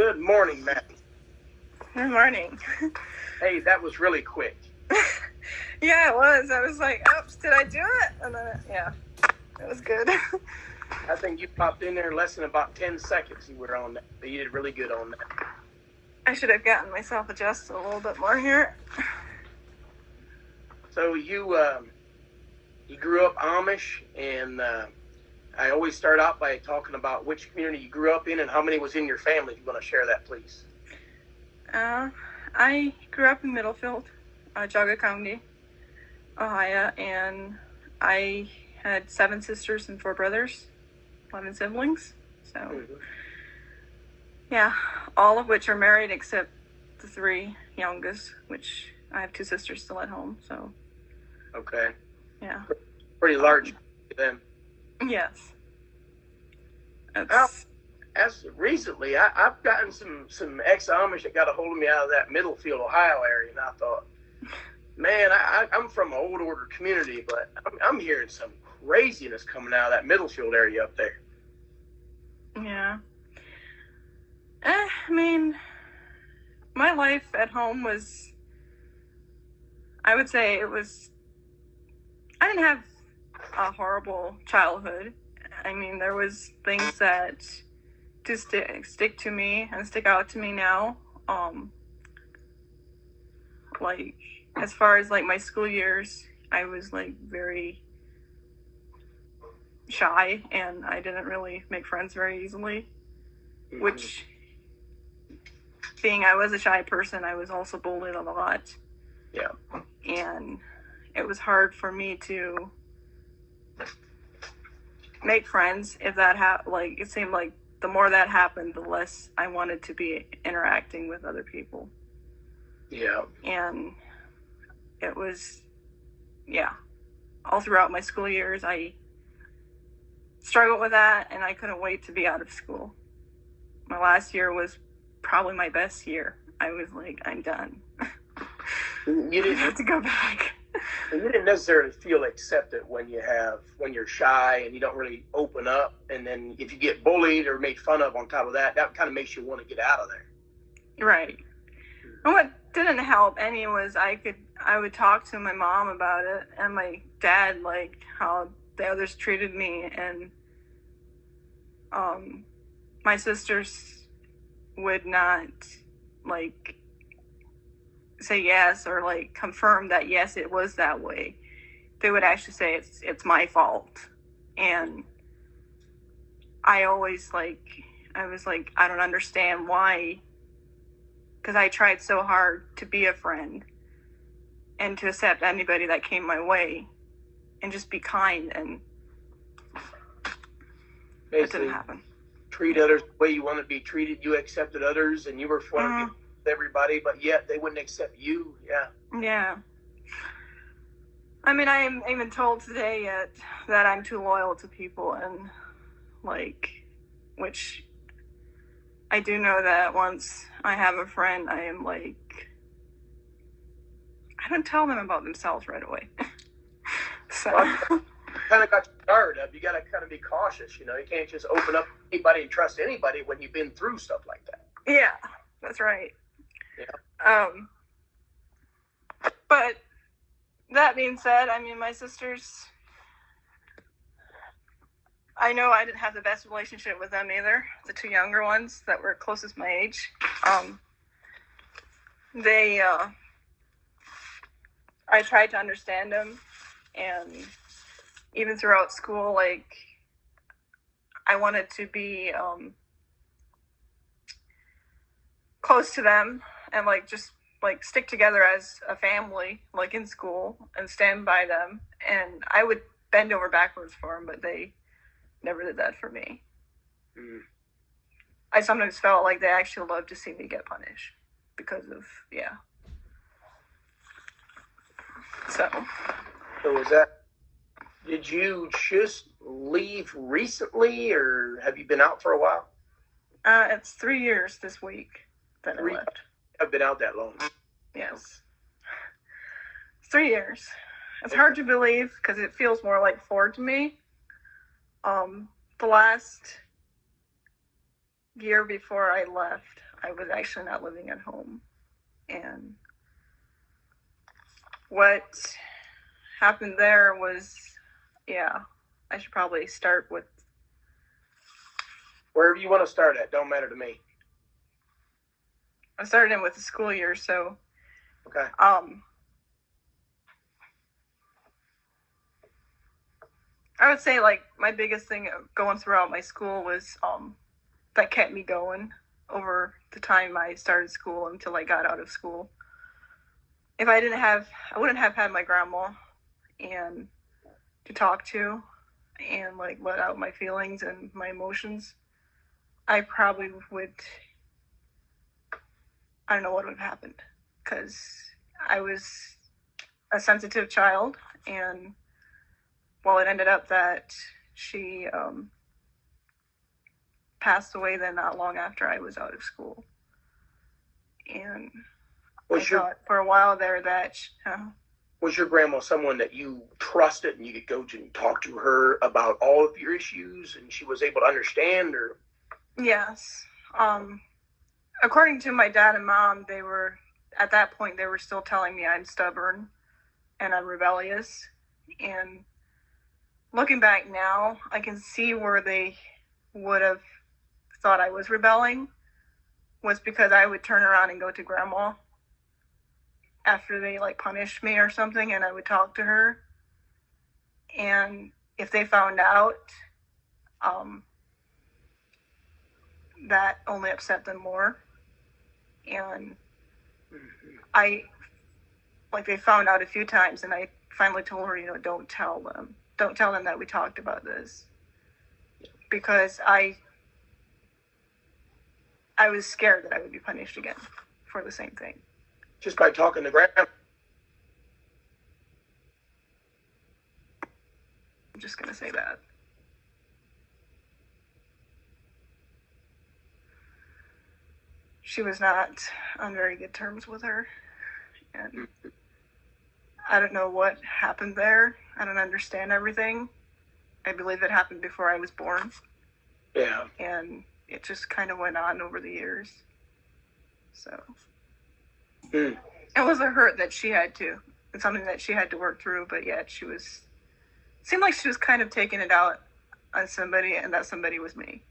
Good morning, Mattie. Good morning. Hey, that was really quick. Yeah, it was. I was like, oops, did I do it? And then, it was good. I think you popped in there in less than about 10 seconds. You were on that. You did really good on that. I should have gotten myself adjusted a little bit more here. So you grew up Amish, and I always start out by talking about which community you grew up in and how many was in your family. If you want to share that, please. I grew up in Middlefield, Geauga County, Ohio, and I had 7 sisters and 4 brothers, 11 siblings. So, yeah, all of which are married except the 3 youngest, which I have 2 sisters still at home. So, okay, yeah, pretty large then. Yes. As recently, I've gotten some ex-Amish that got a hold of me out of that Middlefield, Ohio area, and I thought, man, I'm from an old order community, but I'm hearing some craziness coming out of that Middlefield area up there. Yeah. I mean, my life at home was, I would say I didn't have a horrible childhood. I mean, there was things that do stick to me and stick out to me now. Like, as far as, like, my school years, I was, like, very shy, and I didn't really make friends very easily, which, being I was a shy person, I was also bullied a lot. Yeah. And it was hard for me to make friends if that it seemed like the more that happened, the less I wanted to be interacting with other people. Yeah. And it was, all throughout my school years, I struggled with that, and I couldn't wait to be out of school. My last year was probably my best year. I was like, I'm done. You didn't have to go back. You didn't necessarily feel accepted when you're shy and you don't really open up, and then if you get bullied or made fun of on top of that, that kind of makes you want to get out of there. Right. And what didn't help any was I would talk to my mom about it, and my dad, like how the others treated me, and my sisters would not like say yes or like confirm that yes it was that way. They would actually say it's my fault, and I was like, I don't understand why, because I tried so hard to be a friend and to accept anybody that came my way and just be kind, and it didn't happen. Treat others the way you want to be treated. You accepted others, and you were fun with everybody, but yet they wouldn't accept you. Yeah. I mean, I am even told today that I'm too loyal to people, and which I do know that once I have a friend, I am like, I don't tell them about themselves right away. So. Well, kind of got you guard up. You got to kind of be cautious. You can't just open up to anybody and trust anybody when you've been through stuff like that. Yeah, that's right. Yeah. But that being said, I mean, my sisters, I know I didn't have the best relationship with them either. The 2 younger ones that were closest my age, I tried to understand them, and even throughout school, like, I wanted to be close to them and just stick together as a family, like in school, and stand by them. And I would bend over backwards for them, but they never did that for me. I sometimes felt like they actually loved to see me get punished because of, So was that, did you just leave recently, or have you been out for a while? It's 3 years this week that I left. I've been out that long. Yes. 3 years. It's hard to believe because it feels more like 4 to me. The last year before I left, I was actually not living at home. And what happened there was, I should probably start with... Wherever you want to start at, don't matter to me. I started in with the school year, so... Okay. I would say, like, my biggest thing going throughout my school was that kept me going over the time I started school until I got out of school. If I wouldn't have had my grandma and to talk to and, like, let out my feelings and my emotions, I probably would... I don't know what would have happened, because I was a sensitive child, and well, it ended up that she passed away then not long after I was out of school. And thought for a while there that... Was your grandma someone that you trusted and you could go to and talk to her about all of your issues and she was able to understand? Or Yes. According to my dad and mom, at that point they were still telling me I'm stubborn and I'm rebellious. And looking back now, I can see where they would have thought I was rebelling was because I would turn around and go to grandma after they, like, punished me or something, and I would talk to her. And if they found out, that only upset them more. And they found out a few times, and I finally told her, don't tell them that we talked about this, because I was scared that I would be punished again for the same thing. Just by talking to grandma? I'm just going to say that. She was not on very good terms with her. And I don't know what happened there. I don't understand everything. I believe it happened before I was born. Yeah. And it just kind of went on over the years. So it was a hurt that she had to. It's something that she had to work through, but yet seemed like she was kind of taking it out on somebody, and that somebody was me.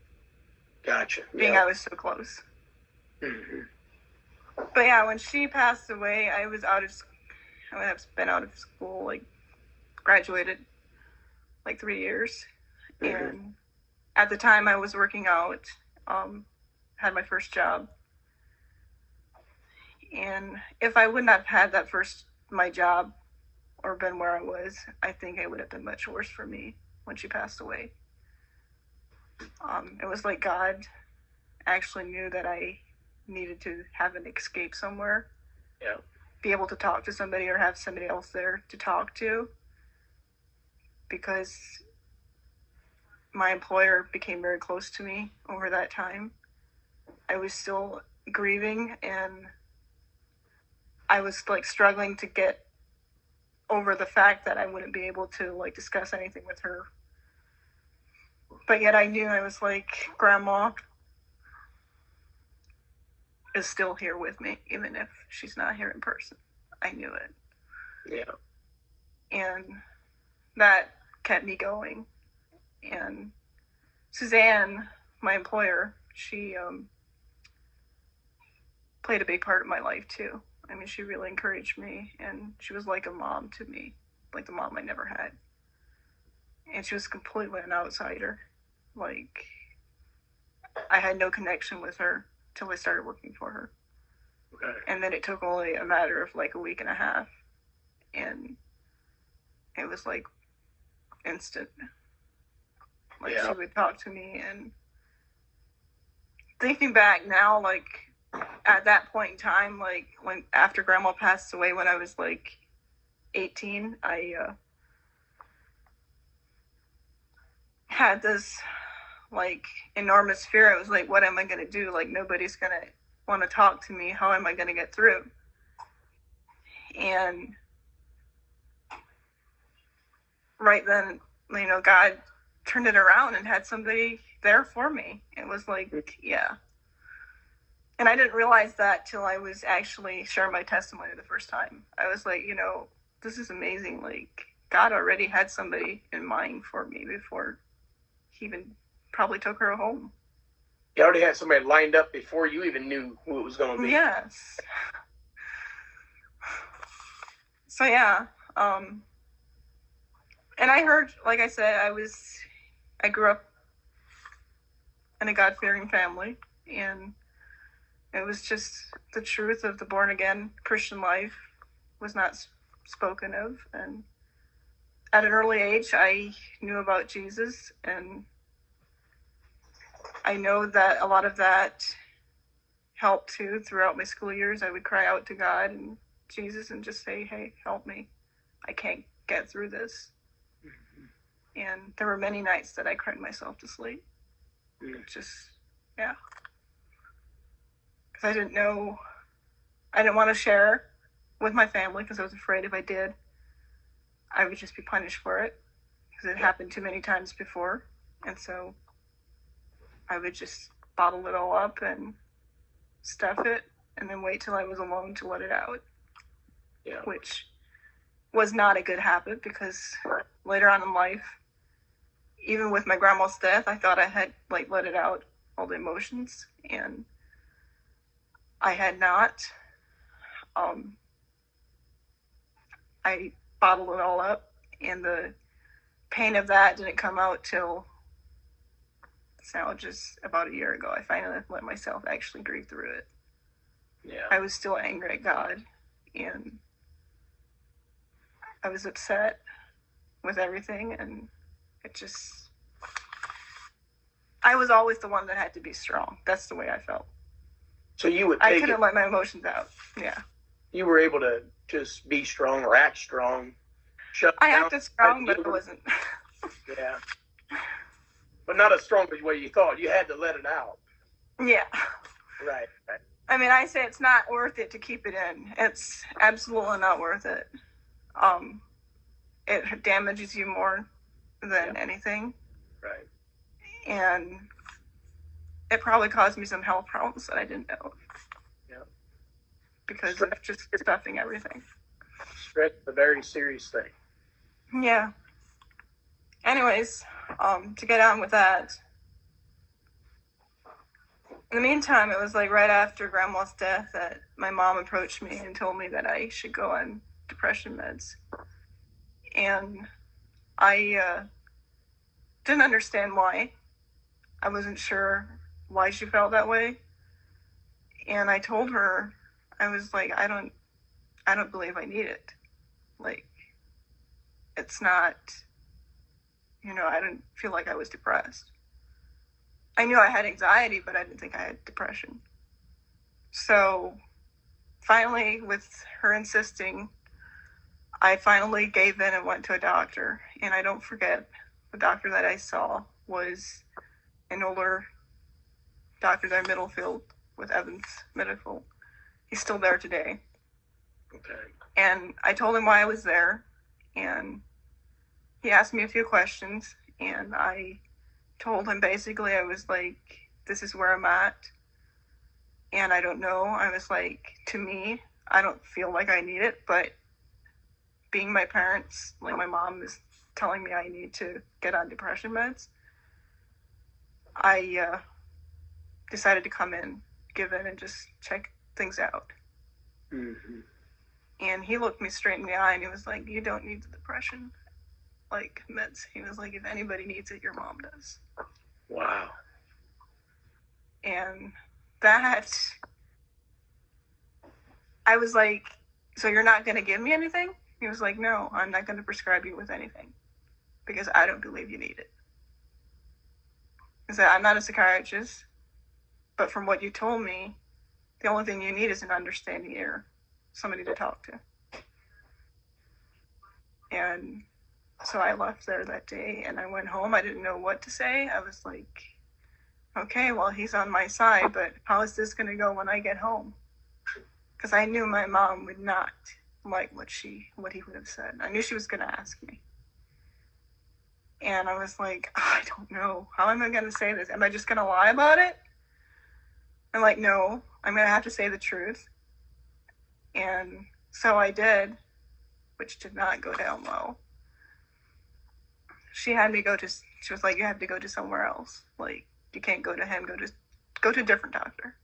Gotcha. Being I was so close. Mm-hmm. But yeah, when she passed away, I was I've been out of school, like, graduated, like, 3 years. Mm-hmm. And at the time I was working out, had my first job. And if I would not have had my job or been where I was, I think it would have been much worse for me when she passed away. It was like God actually knew that I needed to have an escape somewhere. Yeah. Be able to talk to somebody or have somebody else there to talk to. Because my employer became very close to me over that time. I was still grieving, and I was, like, struggling to get over the fact that I wouldn't be able to, like, discuss anything with her. But yet I knew, I was like, Grandma is still here with me, even if she's not here in person. I knew it. Yeah. And that kept me going. And Suzanne, my employer, she played a big part of my life too. I mean, she really encouraged me, and she was like a mom to me, like the mom I never had. And she was completely an outsider. Like, I had no connection with her till I started working for her. Okay. And then it took only a matter of, like, a week and a half, and it was, like, instant. Like, She would talk to me, and thinking back now, like, at that point in time, like, after Grandma passed away when I was, like, 18, I had this, like, enormous fear. I was like, what am I going to do? Like, nobody's going to want to talk to me. How am I going to get through? And right then, God turned it around and had somebody there for me. It was like, yeah. And I didn't realize that till I was actually sharing my testimony the first time. I was like, this is amazing. Like, God already had somebody in mind for me before he even probably took her home. You already had somebody lined up before you even knew who it was going to be. Yes. So, yeah. And I heard, like I said, I grew up in a God-fearing family, and it was just the truth of the born-again Christian life was not spoken of. And at an early age, I knew about Jesus, and I know that a lot of that helped too. Throughout my school years, I would cry out to God and Jesus and just say, hey, help me. I can't get through this. And there were many nights that I cried myself to sleep. Just, yeah. Because I didn't want to share with my family because I was afraid if I did, I would just be punished for it because it happened too many times before. And so I would just bottle it all up and stuff it and then wait till I was alone to let it out. Yeah. Which was not a good habit because later on in life, even with my grandma's death, I thought I had let it out, all the emotions, and I had not. I bottled it all up, and the pain of that didn't come out till it's now just about a year ago. I finally let myself actually grieve through it. Yeah. I was still angry at God, and I was upset with everything, and it just... I was always the one that had to be strong. That's the way I felt. So you would I couldn't let my emotions out. Yeah. You were able to just be strong or act strong. I acted strong, but it wasn't. Yeah. But not as strong as what you thought. You had to let it out. Yeah. Right. I mean, I say it's not worth it to keep it in. It's absolutely not worth it. It damages you more than anything. Right. And it probably caused me some health problems that I didn't know. Yeah. Because of just stuffing everything. Stress is a very serious thing. Yeah. Anyways, to get on with that. In the meantime, it was right after Grandma's death that my mom approached me and told me that I should go on depression meds. And I didn't understand why. I wasn't sure why she felt that way. And I told her, I was like, I don't believe I need it. It's not, I didn't feel like I was depressed. I knew I had anxiety, but I didn't think I had depression. So finally, with her insisting, I finally gave in and went to a doctor. And I don't forget, the doctor that I saw was an older doctor there in Middlefield with Evans Medical. He's still there today. Okay. And I told him why I was there, and he asked me a few questions, and I told him basically, I was like, this is where I'm at, and I don't know. I was like, to me, I don't feel like I need it, but being my parents, my mom is telling me I need to get on depression meds, I decided to come in, give in, and just check things out. Mm-hmm. And he looked me straight in the eye, and he was like, you don't need the depression meds. He was like, if anybody needs it, your mom does. Wow. And that, I was like, so you're not going to give me anything? He was like, no, I'm not going to prescribe you with anything because I don't believe you need it. He said, I'm not a psychiatrist, but from what you told me, the only thing you need is an understanding ear, somebody to talk to. And so I left there that day and I went home. I didn't know what to say. I was like, okay, well, he's on my side, but how is this going to go when I get home? Because I knew my mom would not like what he would have said. I knew she was going to ask me. And I was like, oh, I don't know. How am I going to say this? Am I just going to lie about it? I'm like, no, I'm going to have to say the truth. And so I did, which did not go down well. She had me she was like, you have to go to somewhere else. Like, you can't go to him, go to a different doctor.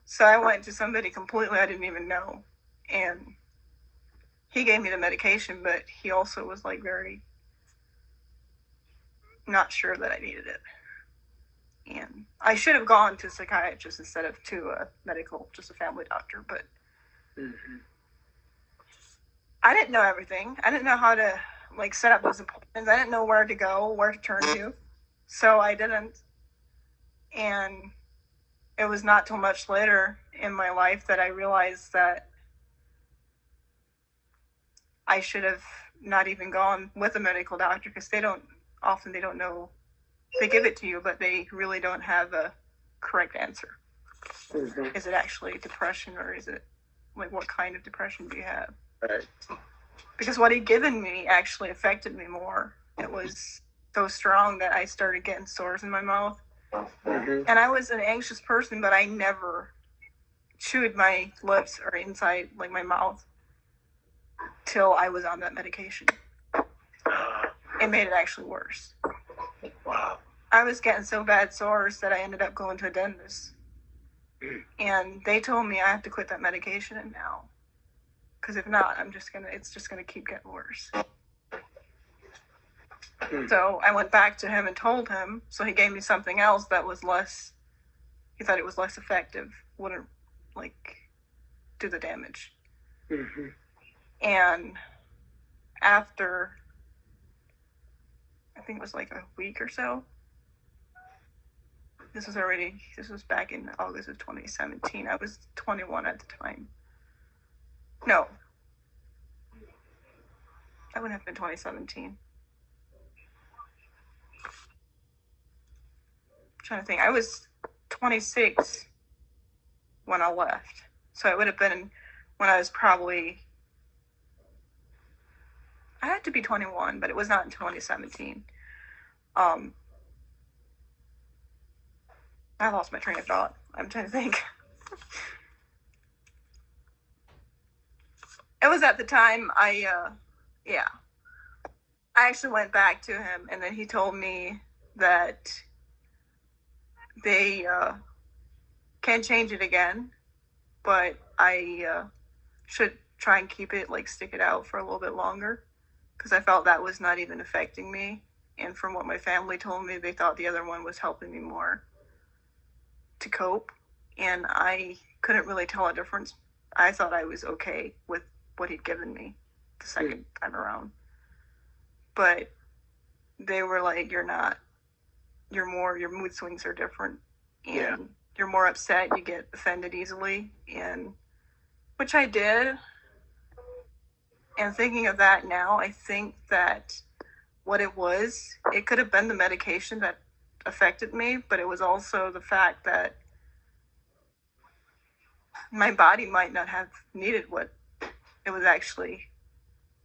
So I went to somebody completely I didn't even know. And he gave me the medication, but he also was like very not sure that I needed it. And I should have gone to a psychiatrist instead of to just a family doctor, but I didn't know everything. I didn't know how to like set up those appointments. I didn't know where to go, where to turn to. So I didn't. And it was not till much later in my life that I realized that I should have not even gone with a medical doctor, because they don't know. They give it to you, but they really don't have a correct answer. Mm-hmm. Is it actually depression, or is it like what kind of depression do you have? Right. Because what he'd given me actually affected me more. It was so strong that I started getting sores in my mouth. Mm-hmm. And I was an anxious person, but I never chewed my lips or inside like my mouth till I was on that medication. It made it actually worse. Wow. I was getting so bad sores that I ended up going to a dentist. And they told me I have to quit that medication now. Because if not, it's just gonna keep getting worse. So I went back to him and told him. So he gave me something else that was less. He thought it was less effective. Wouldn't like do the damage. Mm-hmm. And after, I think it was like a week or so. This was back in August of 2017. I was 21 at the time. No. That would have been 2017. I'm trying to think. I was 26 when I left. So it would have been when I was probably, I had to be 21, but it was not in 2017. I lost my train of thought. I'm trying to think. It was at the time I actually went back to him, and then he told me that they can change it again, but I should try and keep it, like stick it out for a little bit longer, because I felt that was not even affecting me. And from what my family told me, they thought the other one was helping me more to cope, and I couldn't really tell a difference. I thought I was okay with what he'd given me the second time around, but they were like, your mood swings are different, and you're more upset, you get offended easily, and which I did. And thinking of that now, I think that what it could have been the medication that affected me, but it was also the fact that my body might not have needed what it was actually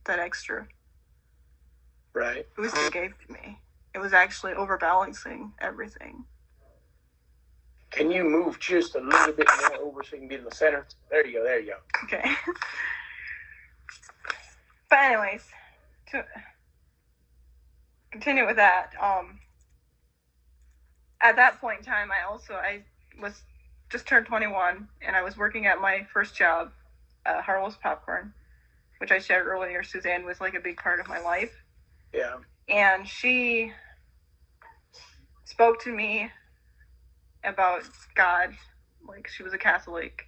that extra. Right. It was what gave to me. It was actually overbalancing everything. Can you move just a little bit more over so you can be in the center? There you go. Okay. But anyways, to continue with that, at that point in time, I was just turned 21, and I was working at my first job, Harlow's Popcorn, which I shared earlier. Suzanne was like a big part of my life. Yeah. And she spoke to me about God, like she was a Catholic.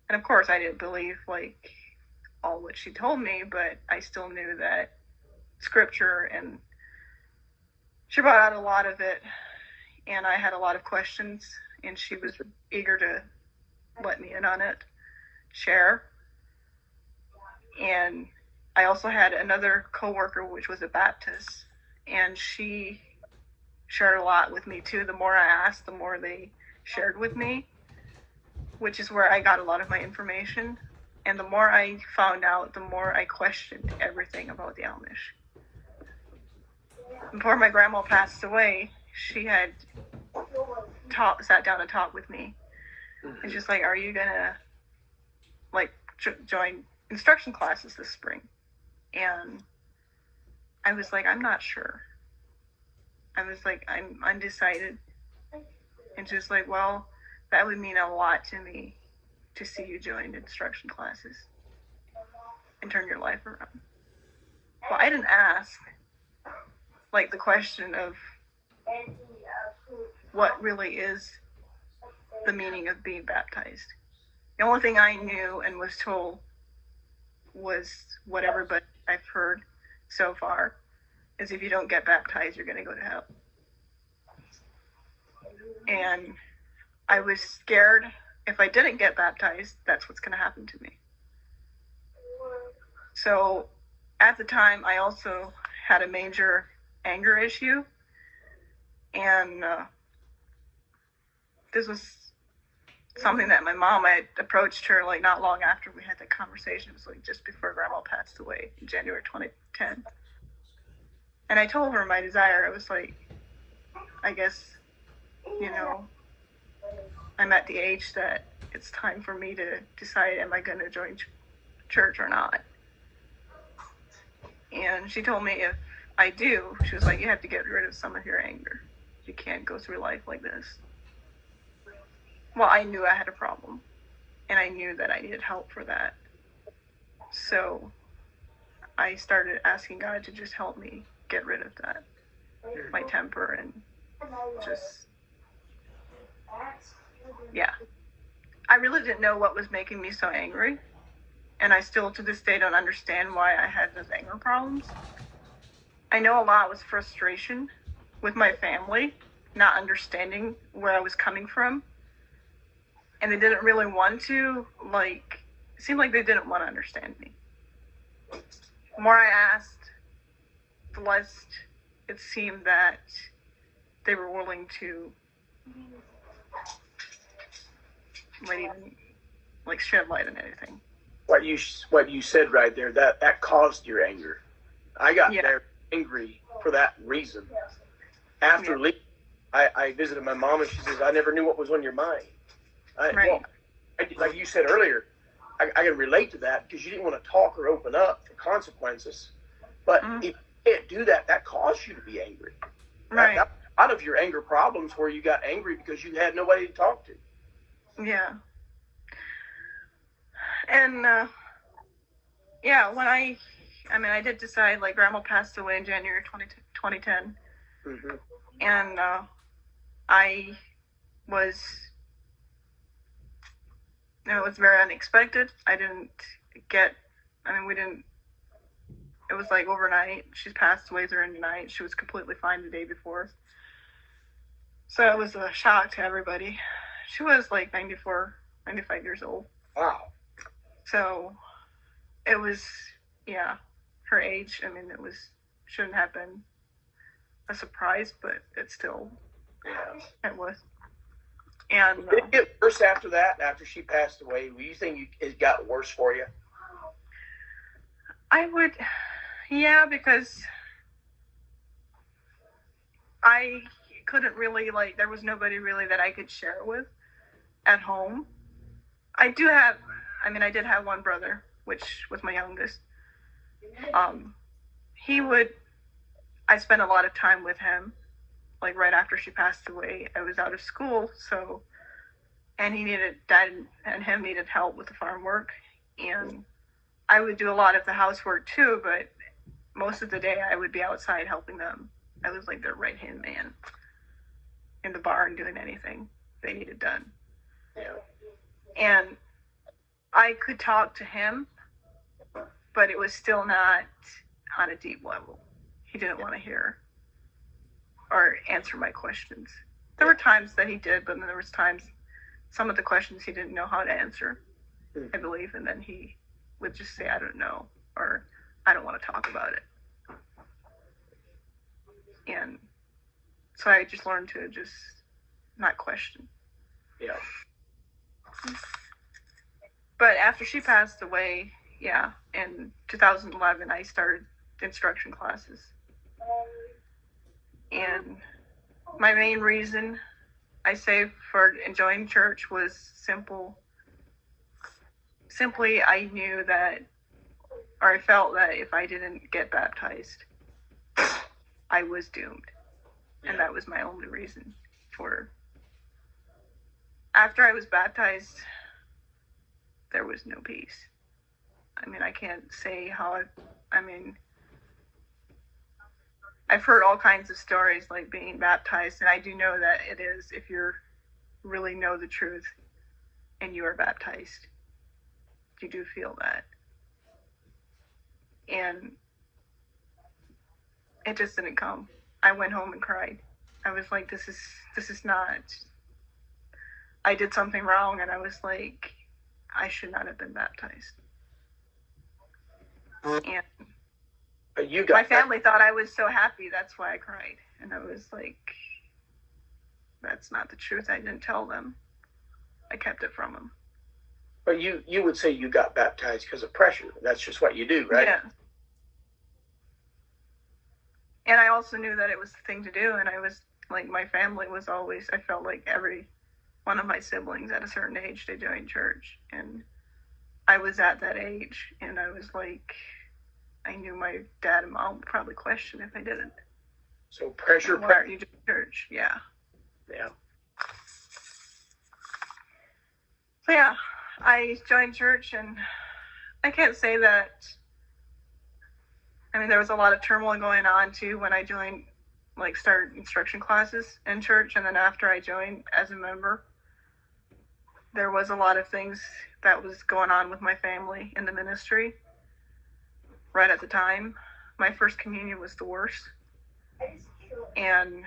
And of course I didn't believe like all what she told me, but I still knew that scripture, and she brought out a lot of it, and I had a lot of questions, and she was eager to let me in on it, share. And I also had another coworker, which was a Baptist, and she shared a lot with me too. The more I asked, the more they shared with me, which is where I got a lot of my information. And the more I found out, the more I questioned everything about the Amish. Before my grandma passed away, she had sat down and talked with me Mm-hmm. It's just like, are you gonna like join instruction classes this spring? And I was like, I'm not sure. I was like, I'm undecided. And she was like, well, that would mean a lot to me to see you join instruction classes and turn your life around. Well, I didn't ask like the question of what really is the meaning of being baptized. The only thing I knew and was told was what everybody I've heard so far is if you don't get baptized, you're going to go to hell. And I was scared if I didn't get baptized, that's what's going to happen to me. So at the time, I also had a major anger issue. And this was something that my mom, I approached her like not long after we had that conversation. It was like just before Grandma passed away in January 2010. And I told her my desire. I was like, I guess, you know, I'm at the age that it's time for me to decide, am I going to join church or not? And she told me if I do, she was like, you have to get rid of some of your anger. You can't go through life like this. Well, I knew I had a problem, and I knew that I needed help for that. So I started asking God to just help me get rid of that, my temper, and just, yeah. I really didn't know what was making me so angry, and I still to this day don't understand why I had those anger problems. I know a lot was frustration with my family, not understanding where I was coming from. And they didn't really want to, like, it seemed like they didn't want to understand me. The more I asked, the less it seemed that they were willing to, like, shed light on anything. What you said right there, that caused your anger. I got very angry for that reason. After leaving, I visited my mom, and she says, I never knew what was on your mind. Well, like you said earlier, I can relate to that because you didn't want to talk or open up for consequences. But if you can't do that, that caused you to be angry. Right. That, a lot of your anger problems where you got angry because you had nobody to talk to. Yeah. And, when I did decide, like, Grandma passed away in January 2010. Mm-hmm. And I was, it was very unexpected. It was like overnight. She passed away during the night. She was completely fine the day before. So it was a shock to everybody. She was like 95 years old. Wow. So it was, her age. I mean, shouldn't have been a surprise, but it still, it was. And did it get worse after that? After she passed away, do you think it got worse for you? I would, because I couldn't really, like, there was nobody really that I could share with at home. I did have one brother, which was my youngest. I spent a lot of time with him. Like, right after she passed away, I was out of school, and Dad and him needed help with the farm work, and I would do a lot of the housework too, but most of the day I would be outside helping them. I was like their right-hand man in the barn doing anything they needed done. Yeah. And I could talk to him, but it was still not on a deep level. He didn't want to hear or answer my questions. There were times that he did, but then there was times, some of the questions he didn't know how to answer, I believe, and then he would just say, I don't know, or I don't want to talk about it. And so I just learned to just not question. Yeah. But after she passed away, in 2011, I started instruction classes. And my main reason I say for enjoying church was simply I knew that, or I felt that if I didn't get baptized, I was doomed. And that was my only reason for. After I was baptized, there was no peace. I mean, I can't say how I've heard all kinds of stories like being baptized, and I do know that it is, if you really know the truth and you are baptized, you do feel that. And it just didn't come. I went home and cried. I was like, this is not, I did something wrong, and I was like, I should not have been baptized. And my family thought I was so happy, that's why I cried. And I was like, that's not the truth. I didn't tell them. I kept it from them. But you would say you got baptized because of pressure. That's just what you do, right? Yeah. And I also knew that it was the thing to do. And I was like, my family was always, I felt like every one of my siblings at a certain age, they joined church. And I was at that age. And I was like, I knew my dad and mom would probably question if I didn't. So pressure. Why aren't you doing church? Yeah. Yeah. So yeah, I joined church, and I can't say that. I mean, there was a lot of turmoil going on too when I joined, like started instruction classes in church, and then after I joined as a member, there was a lot of things that was going on with my family in the ministry. Right at the time, my first communion was the worst, and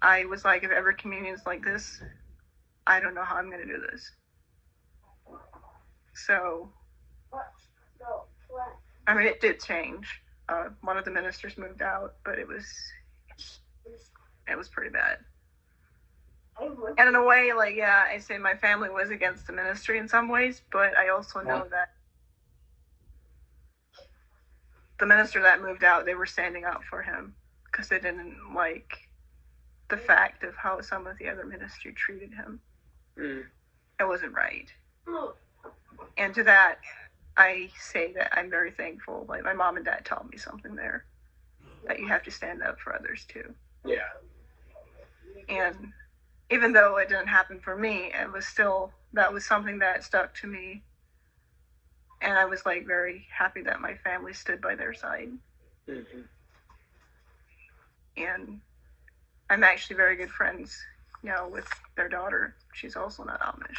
I was like, if every communion is like this, I don't know how I'm going to do this. So, I mean, it did change. One of the ministers moved out, but it was pretty bad. And in a way, like, yeah, I say my family was against the ministry in some ways, but I also know that the minister that moved out, they were standing up for him because they didn't like the fact of how some of the other ministry treated him. It wasn't right. And to that, I say that I'm very thankful. Like, my mom and dad taught me something there, that you have to stand up for others too. Yeah. And even though it didn't happen for me, it was still, that was something that stuck to me. And I was like very happy that my family stood by their side. Mm-hmm. And I'm actually very good friends now with their daughter. She's also not Amish.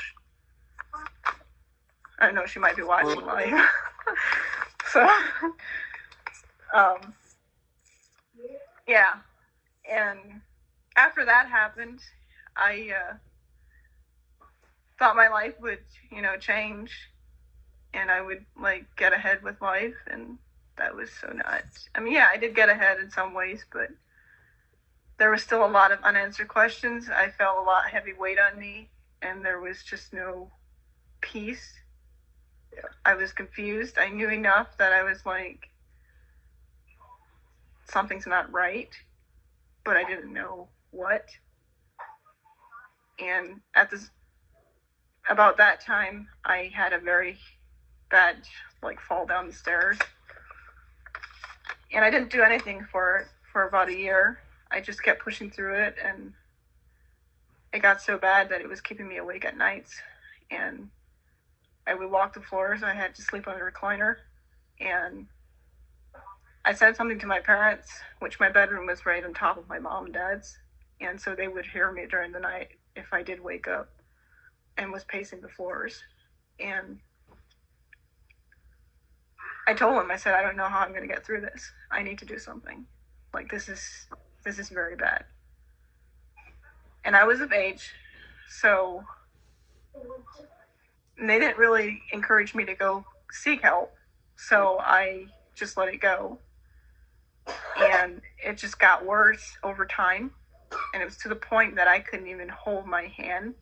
I don't know, she might be watching live. So, yeah. And after that happened, I thought my life would, change. And I would, like, get ahead with life, and that was so nuts. I mean, yeah, I did get ahead in some ways, but there was still a lot of unanswered questions. I felt a lot heavy weight on me, and there was just no peace. Yeah. I was confused. I knew enough that I was like, something's not right, but I didn't know what. And about that time, I had a very bad, like, fall down the stairs. And I didn't do anything for about a year. I just kept pushing through it, and it got so bad that it was keeping me awake at nights. And I would walk the floors. I had to sleep on a recliner. And I said something to my parents, which my bedroom was right on top of my mom and dad's. And so they would hear me during the night if I did wake up and was pacing the floors. And I told them, I said, I don't know how I'm going to get through this. I need to do something. Like, this is very bad. And I was of age, so they didn't really encourage me to go seek help. So I just let it go. And it just got worse over time. And it was to the point that I couldn't even hold my hand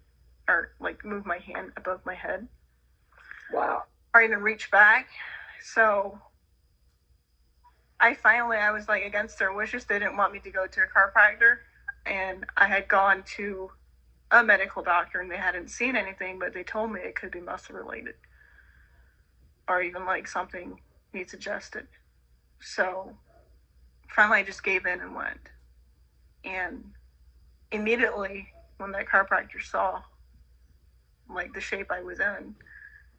or, like, move my hand above my head. Wow. Or even reach back. So I was like against their wishes. They didn't want me to go to a chiropractor. and I had gone to a medical doctor and they hadn't seen anything, but they told me it could be muscle related or even like something needs adjusted. So finally I just gave in and went. And immediately when that chiropractor saw like the shape I was in,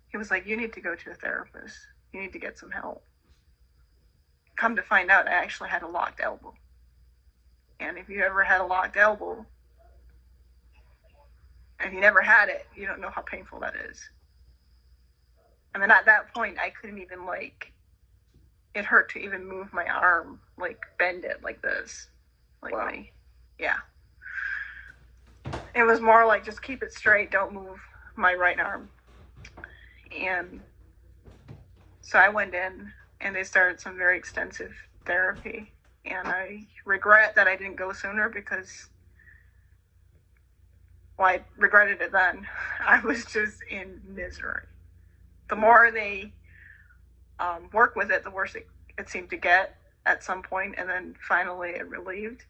he was like, you need to go to a therapist. You need to get some help. Come to find out, I actually had a locked elbow. And if you ever had a locked elbow, and you never had it, you don't know how painful that is. And then at that point, I couldn't even like, it hurt to even move my arm, like bend it like this. Like wow. Yeah. It was more like just keep it straight, don't move my right arm. And so I went in and they started some very extensive therapy. And I regret that I didn't go sooner because, well, I regretted it then. I was just in misery. The more they work with it, the worse it seemed to get at some point, and then finally it relieved.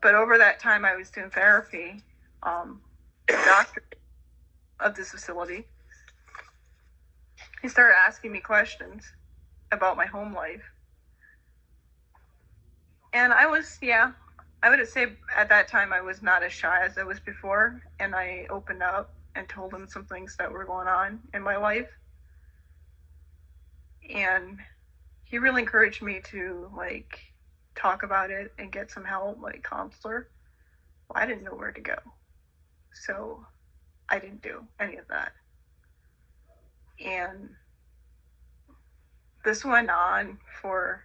But over that time I was doing therapy, the doctor of this facility, he started asking me questions about my home life. And I would say at that time I was not as shy as I was before, and I opened up and told him some things that were going on in my life. And he really encouraged me to like talk about it and get some help, like counselor. Well, I didn't know where to go. So I didn't do any of that. And this went on for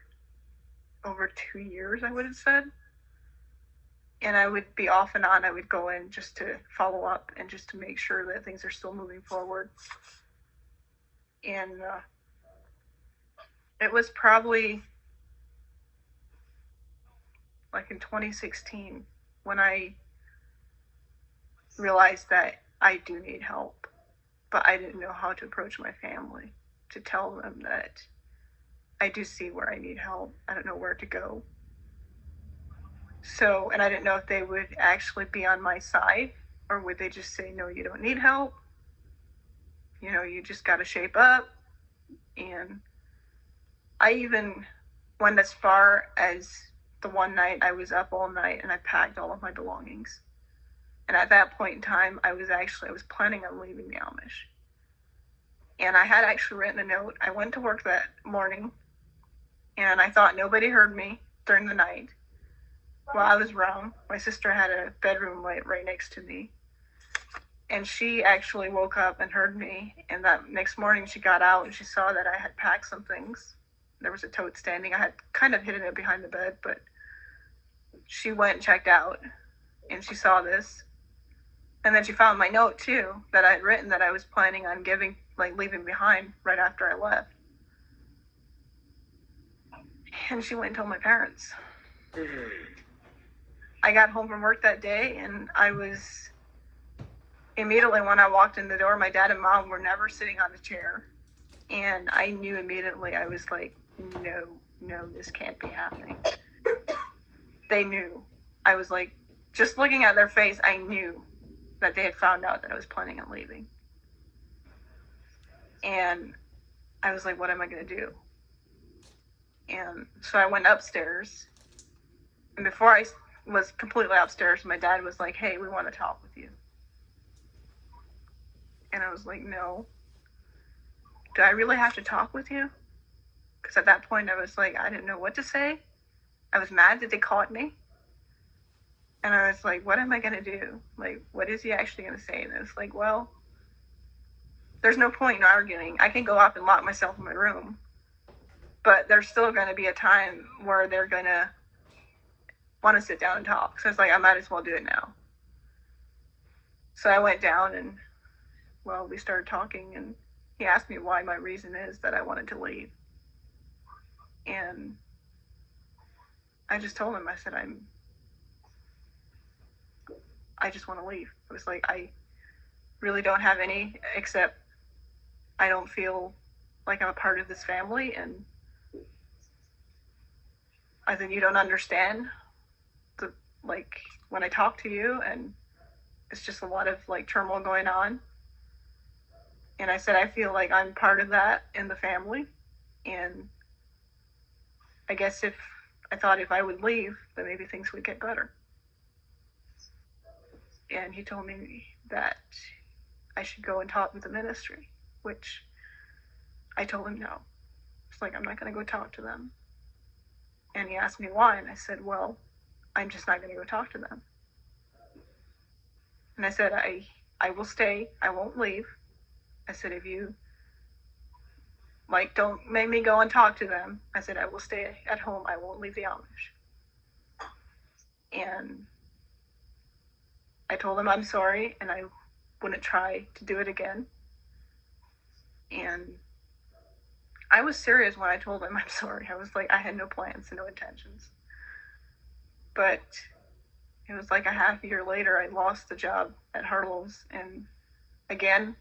over 2 years, I would have said. And I would be off and on. I would go in just to follow up and just to make sure that things are still moving forward. And it was probably like in 2016 when I realized that I do need help, but I didn't know how to approach my family to tell them that I do see where I need help. I don't know where to go. So, and I didn't know if they would actually be on my side, or would they just say, no, you don't need help. You know, you just got to shape up. And I even went as far as the one night I was up all night and I packed all of my belongings. And at that point in time, I was planning on leaving the Amish. And I had actually written a note. I went to work that morning and I thought nobody heard me during the night. Well, I was wrong. My sister had a bedroom light right next to me. And she actually woke up and heard me. And that next morning she got out and she saw that I had packed some things. There was a tote standing. I had kind of hidden it behind the bed, but she went and checked out and she saw this. And then she found my note too, that I had written that I was planning on leaving behind right after I left. And she went and told my parents. I got home from work that day and I was immediately, when I walked in the door, my dad and mom were never sitting on the chair. And I knew immediately, I was like, no, this can't be happening. They knew. I was like, just looking at their face, I knew that they had found out that I was planning on leaving. And I was like, what am I going to do? And so I went upstairs. And before I was completely upstairs, my dad was like, hey, we want to talk with you. And I was like, no. Do I really have to talk with you? Because at that point I was like, I didn't know what to say. I was mad that they caught me. And I was like, what am I going to do? Like, what is he actually going to say? And it's like, well, there's no point in arguing. I can go up and lock myself in my room. But there's still going to be a time where they're going to want to sit down and talk. So it's like, I might as well do it now. So I went down and, well, we started talking and he asked me why my reason is that I wanted to leave. And I just told him, I said, I just want to leave. It was like, I really don't have any, except I don't feel like I'm a part of this family. And I said, you don't understand like, when I talk to you, and it's just a lot of, like, turmoil going on. And I said, I feel like I'm part of that in the family. And I guess if I would leave, then maybe things would get better. And he told me that I should go and talk with the ministry, which I told him no. It's like, I'm not going to go talk to them. And he asked me why, and I said, well, I'm just not going to go talk to them. And I said, I will stay. I won't leave. I said, if you, like, don't make me go and talk to them, I said, I will stay at home. I won't leave the Amish. And I told him I'm sorry, and I wouldn't try to do it again. And I was serious when I told him I'm sorry. I was like, I had no plans and no intentions. But it was like a half a year later, I lost the job at Harlow's. And again,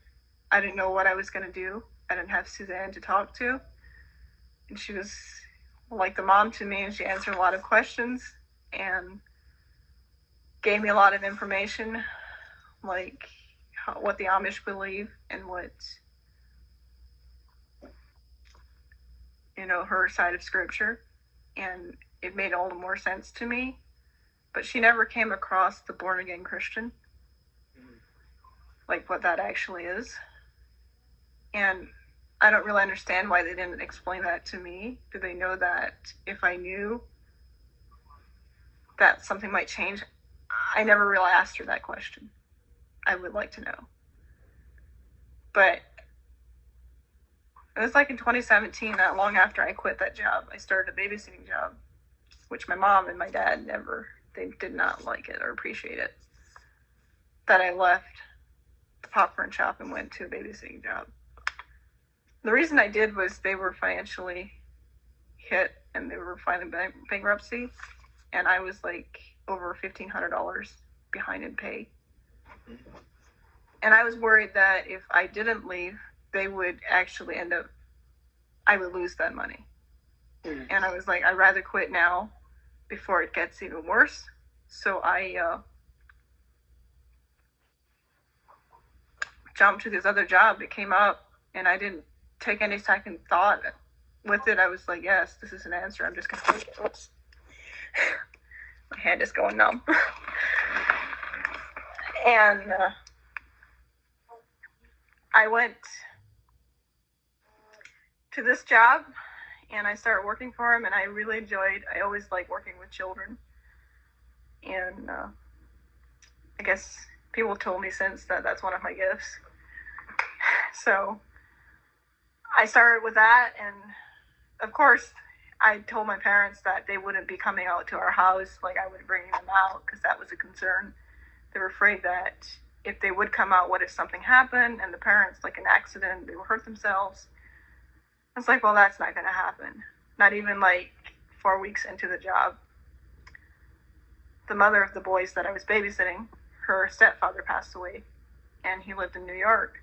I didn't know what I was going to do. I didn't have Suzanne to talk to. And she was like the mom to me, and she answered a lot of questions and gave me a lot of information, like what the Amish believe and what, her side of scripture. And it made all the more sense to me. But she never came across the born-again Christian, like what that actually is. And I don't really understand why they didn't explain that to me. Do they know that if I knew that something might change? I never really asked her that question. I would like to know. But it was like in 2017, not long after I quit that job, I started a babysitting job, which my mom and my dad they did not like it or appreciate it, that I left the popcorn shop and went to a babysitting job. The reason I did was they were financially hit and they were filing bankruptcy, and I was like over $1,500 behind in pay. And I was worried that if I didn't leave, they would actually I would lose that money. And I was like, I'd rather quit now before it gets even worse. So I jumped to this other job that came up, and I didn't take any second thought with it. I was like, yes, this is an answer. I'm just going to take it. Oops. My hand is going numb. And I went to this job, and I started working for him, and I really I always like working with children. And I guess people told me since that that's one of my gifts. So I started with that, and of course, I told my parents that they wouldn't be coming out to our house, like I would bring them out, because that was a concern. They were afraid that if they would come out, what if something happened, and the parents, like an accident, they would hurt themselves. I was like, well, that's not going to happen. Not even like 4 weeks into the job. The mother of the boys that I was babysitting, her stepfather passed away, and he lived in New York.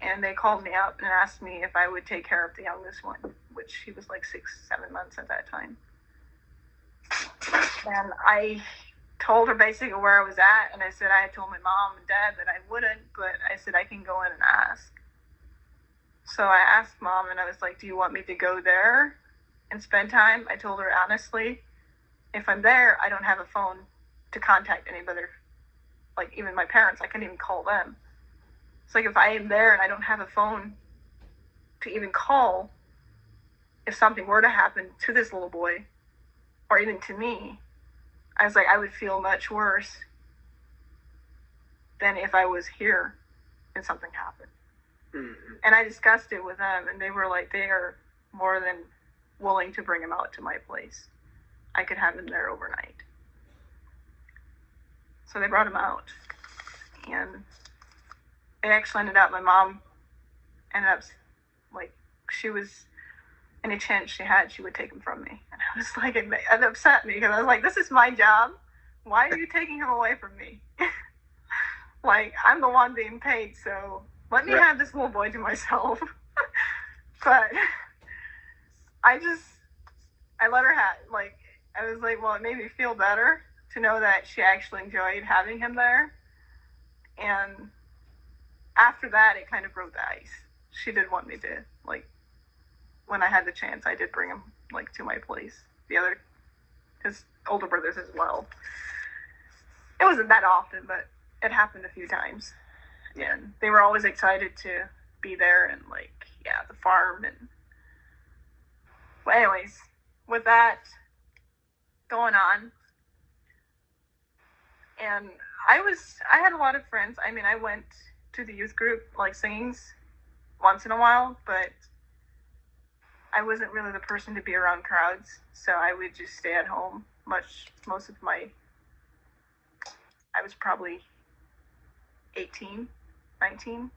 And they called me up and asked me if I would take care of the youngest one, which he was like 6-7 months at that time. And I told her basically where I was at, and I said I had told my mom and dad that I wouldn't, but I said I can go in and ask. So I asked mom, and I was like, do you want me to go there and spend time? I told her honestly, if I'm there, I don't have a phone to contact anybody, like even my parents. I couldn't even call them. It's like if I am there and I don't have a phone to even call, if something were to happen to this little boy, or even to me, I was like, I would feel much worse than if I was here and something happened. Mm-hmm. And I discussed it with them, and they were like, they are more than willing to bring him out to my place. I could have him there overnight. So they brought him out, and it actually ended up, my mom ended up, like, she was, any chance she had, she would take him from me. And I was like, it upset me, because I was like, this is my job. Why are you taking him away from me? Like, I'm the one being paid, so let me have this little boy to myself. But I let her have, like, I was like, well, it made me feel better. to know that she actually enjoyed having him there. And after that, it kind of broke the ice. She did want me to, like, when I had the chance, I did bring him, like, to my place. His older brothers as well. It wasn't that often, but it happened a few times. And they were always excited to be there and, like, the farm. And but anyways, with that going on, and I had a lot of friends. I mean, I went to the youth group, like, singings once in a while, but I wasn't really the person to be around crowds, so I would just stay at home. I was probably 18, 19,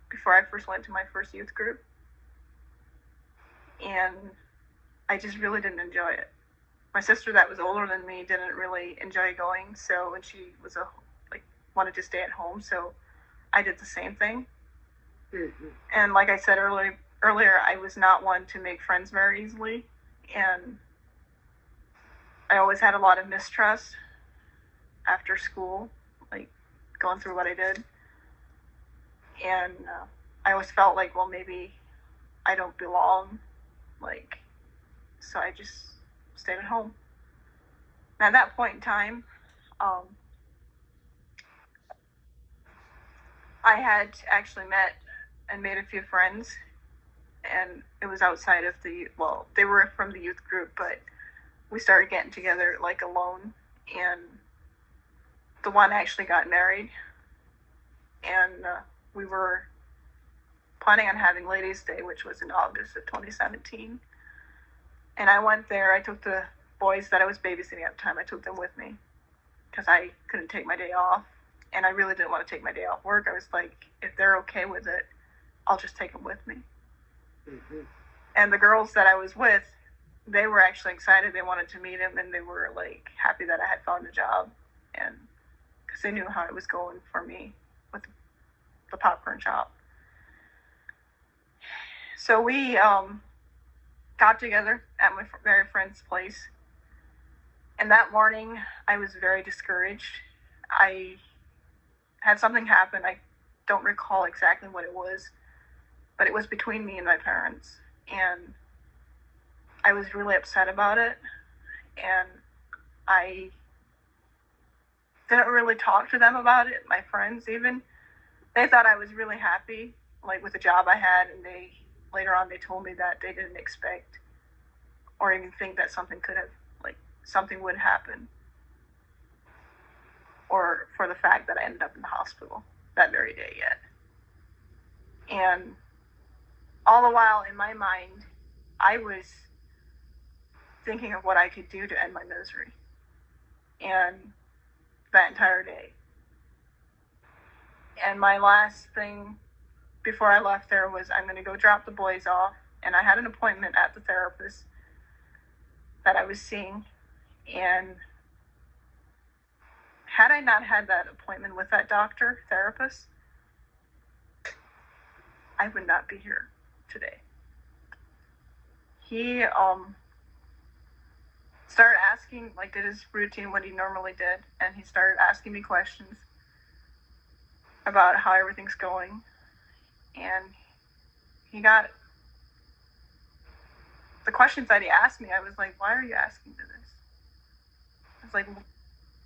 before I first went to my first youth group. And I just really didn't enjoy it. My sister that was older than me didn't really enjoy going, so when she was wanted to stay at home, so I did the same thing. Mm-hmm. And like I said earlier, I was not one to make friends very easily, and I always had a lot of mistrust after school, like going through what I did. And I always felt like, well, maybe I don't belong, so I just stayed at home. And at that point in time, I had actually met and made a few friends, and it was outside of they were from the youth group, but we started getting together like alone, and the one actually got married, and we were planning on having Ladies' Day, which was in August of 2017. And I went there. I took the boys that I was babysitting at the time, I took them with me because I couldn't take my day off. And I really didn't want to take my day off work. I was like, if they're okay with it, I'll just take them with me. Mm-hmm. And the girls that I was with, they were actually excited. They wanted to meet him, and they were like happy that I had found a job, and because they knew how it was going for me with the popcorn shop. So we got together at my very friend's place, and that morning I was very discouraged. I had something happen. I don't recall exactly what it was, but it was between me and my parents, and I was really upset about it, and I didn't really talk to them about it, my friends even. They thought I was really happy, like, with the job I had, and later on they told me that they didn't expect or even think that something would happen, or for the fact that I ended up in the hospital that very day yet. And all the while in my mind, I was thinking of what I could do to end my misery. And that entire day. And my last thing before I left there was, I'm going to go drop the boys off. And I had an appointment at the therapist that I was seeing. And had I not had that appointment with that therapist, I would not be here today. He started asking, did his routine, what he normally did, and he started asking me questions about how everything's going. And he got the questions that he asked me, I was like, why are you asking me this? I was like,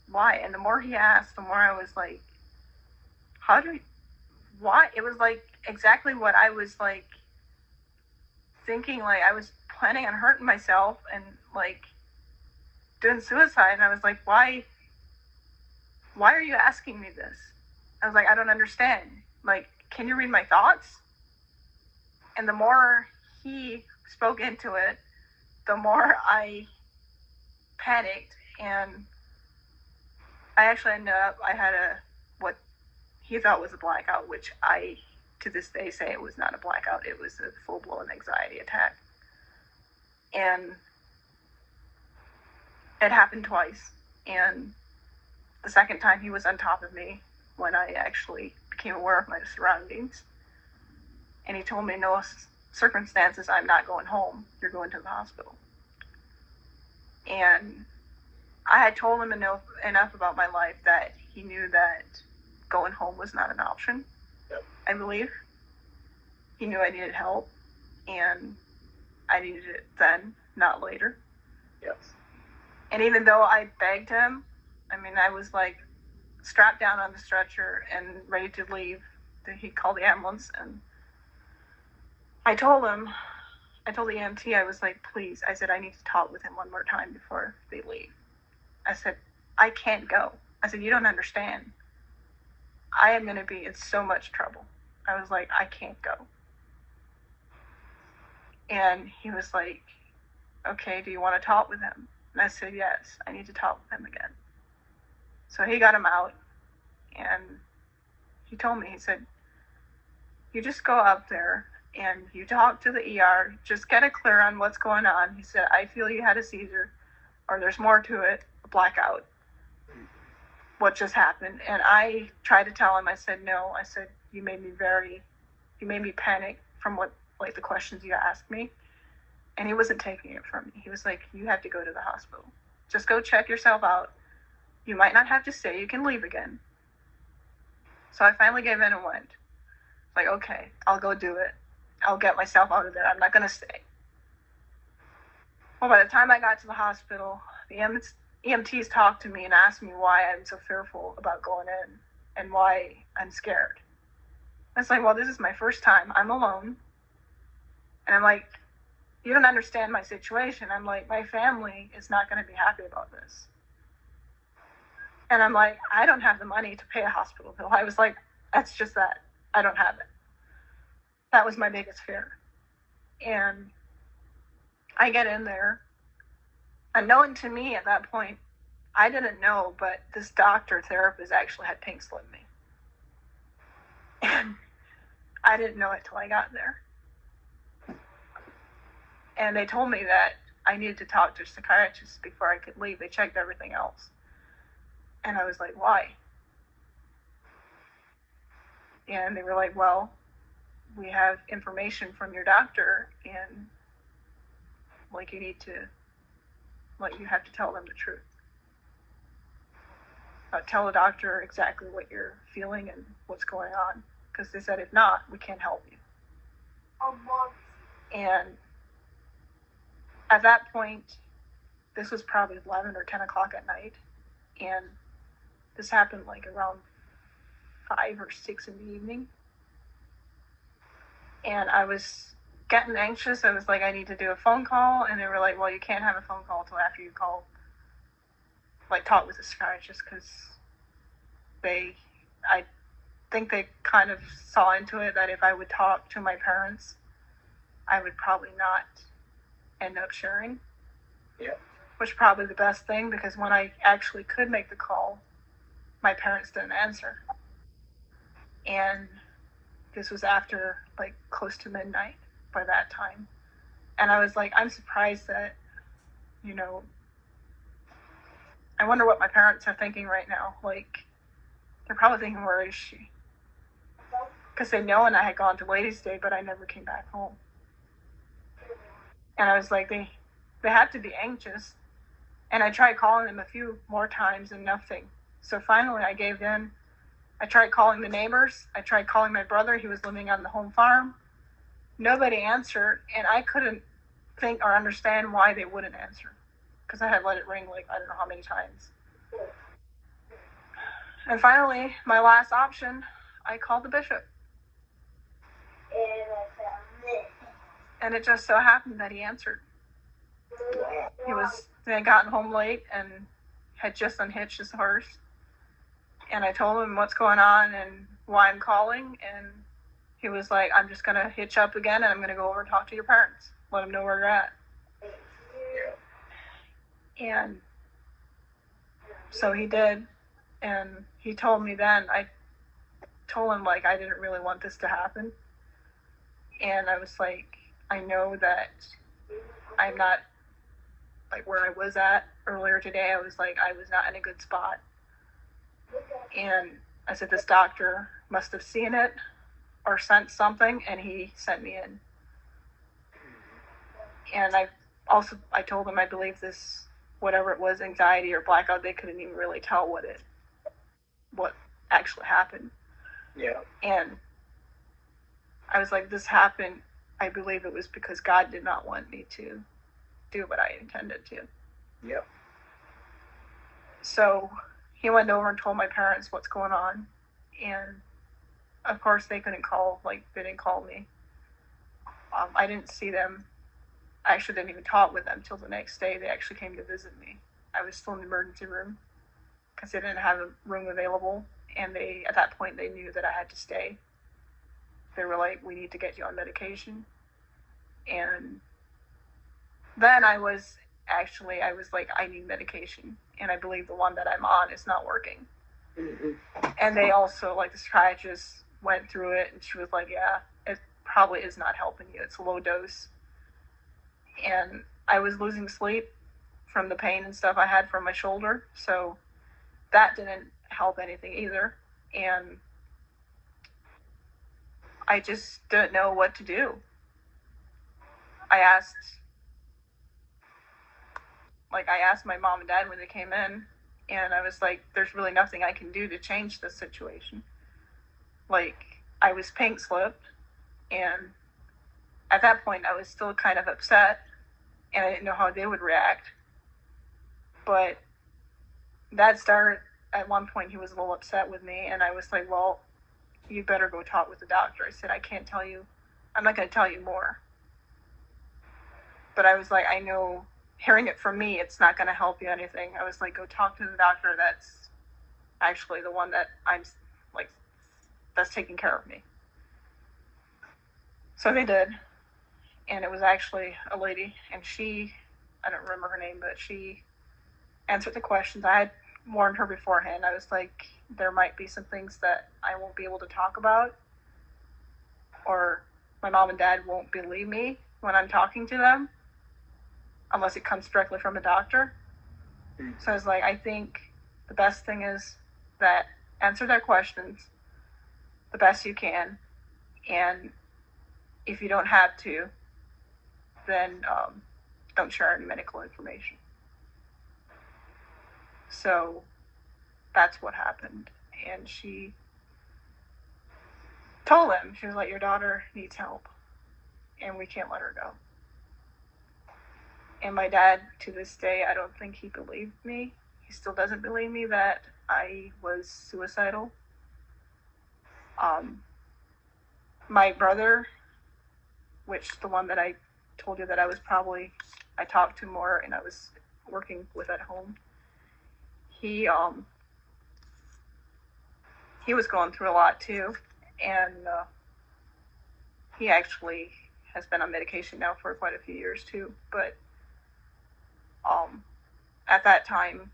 why? And the more he asked, the more I was like, why? It was like exactly what I was thinking, I was planning on hurting myself and doing suicide. And I was like, why are you asking me this? I was like, I don't understand. Can you read my thoughts? And the more he spoke into it, the more I panicked, and I actually ended up, I had what he thought was a blackout, which I, to this day, say it was not a blackout. It was a full-blown anxiety attack. And it happened twice. And the second time he was on top of me when I actually became aware of my surroundings. And he told me, no circumstances, I'm not going home. You're going to the hospital. And I had told him enough about my life that he knew that going home was not an option. Yep. I believe. He knew I needed help, and I needed it then, not later. Yes. And even though I begged him, I mean, I was like strapped down on the stretcher and ready to leave. He called the ambulance, and I told the EMT, I was like, please, I said, I need to talk with him one more time before they leave. I said, I can't go. I said, you don't understand. I am going to be in so much trouble. I was like, I can't go. And he was like, okay, do you want to talk with him? And I said, yes, I need to talk with him again. So he got him out, and he told me, he said, you just go up there and you talk to the ER, just get it clear on what's going on. He said, I feel you had a seizure, or there's more to it, a blackout. What just happened? And I tried to tell him, I said, no. I said, you made me panic from what, like, the questions you asked me. And he wasn't taking it from me. He was like, you have to go to the hospital. Just go check yourself out. You might not have to stay. You can leave again. So I finally gave in and went. Like, okay, I'll go do it. I'll get myself out of there. I'm not going to stay. Well, by the time I got to the hospital, the EMTs talked to me and asked me why I'm so fearful about going in and why I'm scared. I was like, well, this is my first time. I'm alone. And I'm like, you don't understand my situation. I'm like, my family is not going to be happy about this. And I'm like, I don't have the money to pay a hospital bill. I was like, that's just that. I don't have it. That was my biggest fear. And I get in there. Unknown to me at that point, I didn't know, but this doctor therapist actually had pink slip me. And I didn't know it till I got there. And they told me that I needed to talk to a psychiatrist before I could leave. They checked everything else. And I was like, why? And they were like, well, we have information from your doctor, and like, you have to tell them the truth. Tell the doctor exactly what you're feeling and what's going on. Because they said, if not, we can't help you. And at that point, this was probably 11 or 10 o'clock at night. And this happened like around 5 or 6 in the evening. And I was getting anxious. I was like, I need to do a phone call. And they were like, well, you can't have a phone call until after you call, like, talk with the psychiatrist, because I think they kind of saw into it that if I would talk to my parents, I would probably not end up sharing. Yeah. Which is probably the best thing, because when I actually could make the call, my parents didn't answer. And this was after, like, close to midnight by that time. And I was like, I'm surprised that, I wonder what my parents are thinking right now. Like, they're probably thinking, where is she? Because they know, and I had gone to Ladies' Day, but I never came back home. And I was like, they have to be anxious. And I tried calling them a few more times and nothing. So finally I gave in. I tried calling the neighbors. I tried calling my brother. He was living on the home farm. Nobody answered, and I couldn't think or understand why they wouldn't answer, because I had let it ring like I don't know how many times. And finally, my last option, I called the bishop. And it just so happened that he answered. They had gotten home late and had just unhitched his horse. And I told him what's going on and why I'm calling. And he was like, I'm just going to hitch up again, and I'm going to go over and talk to your parents. Let them know where you're at. And so he did. And he told me then, I told him, like, I didn't really want this to happen. And I was like, I know that I'm not, like, where I was at earlier today. I was like, I was not in a good spot. And I said, this doctor must have seen it or sent something, and he sent me in. And I told him I believe this whatever it was, anxiety or blackout. They couldn't even really tell what actually happened. Yeah. And I was like, this happened. I believe it was because God did not want me to do what I intended to. Yeah. So he went over and told my parents what's going on. And of course they couldn't call, like they didn't call me. I didn't see them. I actually didn't even talk with them till the next day. They actually came to visit me. I was still in the emergency room because they didn't have a room available. And at that point, they knew that I had to stay. They were like, we need to get you on medication. And then I was like, I need medication. And I believe the one that I'm on is not working. Mm-hmm. And they also, like, the psychiatrist went through it, and she was like, yeah, it probably is not helping you. It's a low dose. And I was losing sleep from the pain and stuff I had from my shoulder. So that didn't help anything either. And I just didn't know what to do. I asked my mom and dad when they came in, and I was like, there's really nothing I can do to change this situation. Like, I was pink slipped, and at that point I was still kind of upset, and I didn't know how they would react. But Dad started, at one point he was a little upset with me, and I was like, well, you better go talk with the doctor. I said, I can't tell you, I'm not going to tell you more. But I was like, I know hearing it from me, it's not going to help you anything. I was like, go talk to the doctor that's actually the one that I'm like, that's taking care of me. So they did. And it was actually a lady, and I don't remember her name, but she answered the questions. I had warned her beforehand. I was like, there might be some things that I won't be able to talk about, or my mom and dad won't believe me when I'm talking to them unless it comes directly from a doctor. So I was like, I think the best thing is that answer their questions the best you can, and if you don't have to, then don't share any medical information. So that's what happened. And she told them, she was like, your daughter needs help, and we can't let her go. And my dad, to this day, I don't think he believed me. He still doesn't believe me that I was suicidal. My brother, which the one that I told you that I talked to more and I was working with at home, he was going through a lot too, and he actually has been on medication now for quite a few years too. But at that time,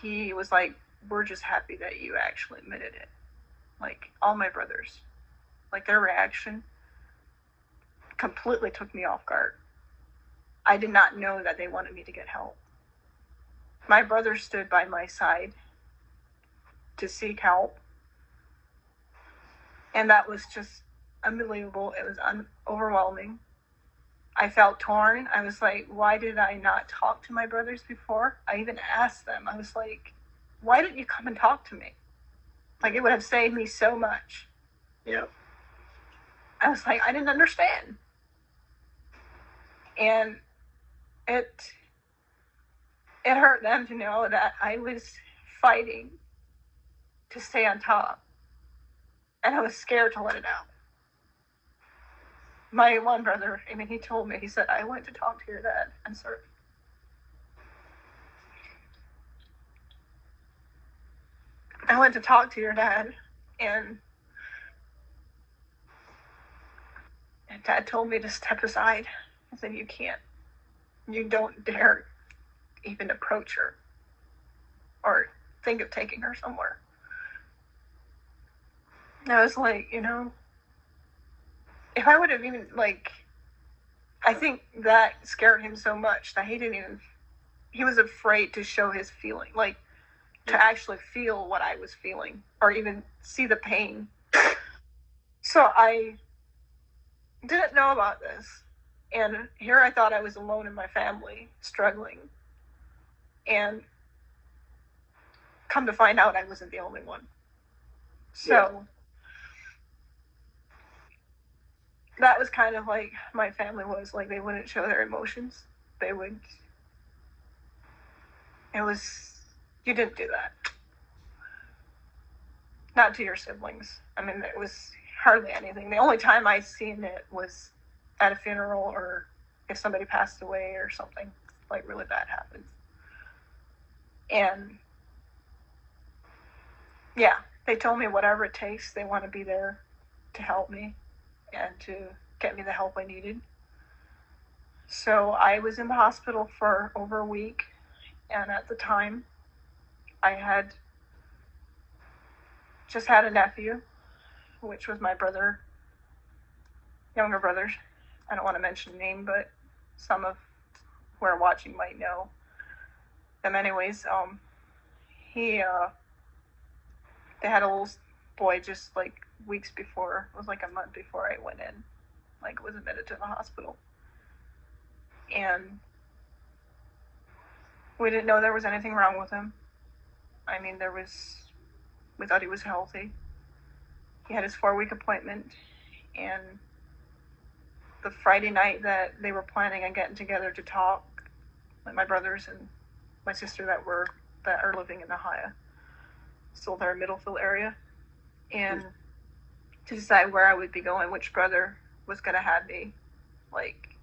he was like, we're just happy that you actually admitted it. Like, all my brothers, like, their reaction completely took me off guard. I did not know that they wanted me to get help. My brother stood by my side to seek help, and that was just unbelievable. It was overwhelming. I felt torn. I was like, why did I not talk to my brothers before? I even asked them. I was like, why didn't you come and talk to me? Like, it would have saved me so much. Yeah. I was like, I didn't understand. And it hurt them to know that I was fighting to stay on top. And I was scared to let it out. My one brother, he told me, he said, I went to talk to your dad. I'm sorry. I went to talk to your dad, and Dad told me to step aside. He said, you don't dare even approach her or think of taking her somewhere. And I was like, if I would have even, I think that scared him so much that he was afraid to show his feeling, to actually feel what I was feeling or even see the pain. So I didn't know about this. And here I thought I was alone in my family, struggling. And come to find out I wasn't the only one. So that was kind of like my family was. Like, they wouldn't show their emotions. They would. It was, you didn't do that. Not to your siblings. I mean, it was hardly anything. The only time I seen it was at a funeral, or if somebody passed away or something like really bad happened. And yeah, they told me whatever it takes, they want to be there to help me and to get me the help I needed. So I was in the hospital for over a week, and at the time I had just had a nephew, which was my brother, younger brother. I don't want to mention the name, but some of who are watching might know them anyways. They had a little boy just like weeks before, it was like a month before I went in, like was admitted to the hospital. And we didn't know there was anything wrong with him. I mean, we thought he was healthy. He had his 4-week appointment, and the Friday night that they were planning on getting together to talk, like my brothers and my sister that are living in Ohio, still there in Middlefield area, and to decide where I would be going, which brother was going to have me, like,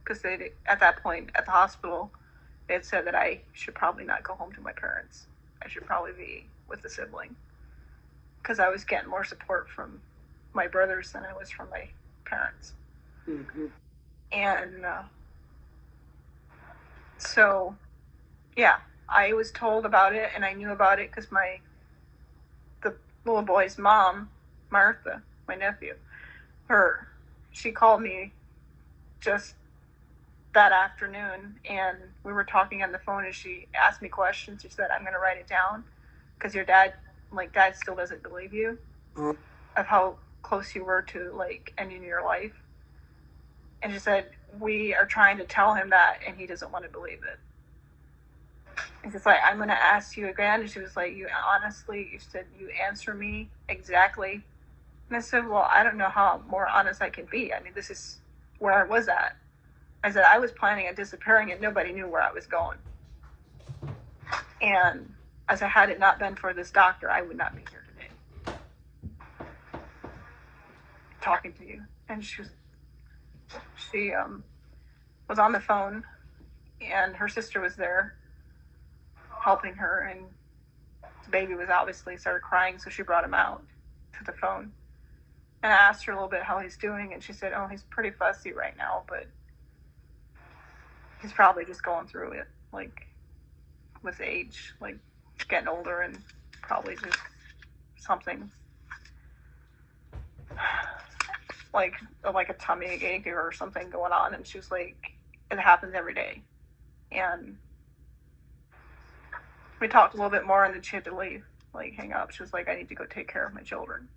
because they, at that point at the hospital, they had said that I should probably not go home to my parents. I should probably be with a sibling, because I was getting more support from my brothers than I was from my parents. Mm-hmm. And so, yeah, I was told about it, and I knew about it because the little boy's mom, Martha, my nephew, she called me just that afternoon, and we were talking on the phone, and she asked me questions. She said, I'm going to write it down, because your dad still doesn't believe you of how close you were to, like, ending your life. And she said, we are trying to tell him that, and he doesn't want to believe it. And she's like, I'm going to ask you again. And she was like, you said, you answer me exactly. And I said, well, I don't know how more honest I can be. I mean, this is where I was at. I said, I was planning on disappearing, and nobody knew where I was going. And as I had it not been for this doctor, I would not be here today talking to you. And she was on the phone, and her sister was there helping her, and the baby was obviously started crying, so she brought him out to the phone. And I asked her a little bit how he's doing, and she said, oh, he's pretty fussy right now, but he's probably just going through it, like, with age, like, getting older, and probably just something like a tummy ache or something going on. And she was like, it happens every day. And we talked a little bit more, and then she had to leave, like, hang up. She was like, I need to go take care of my children.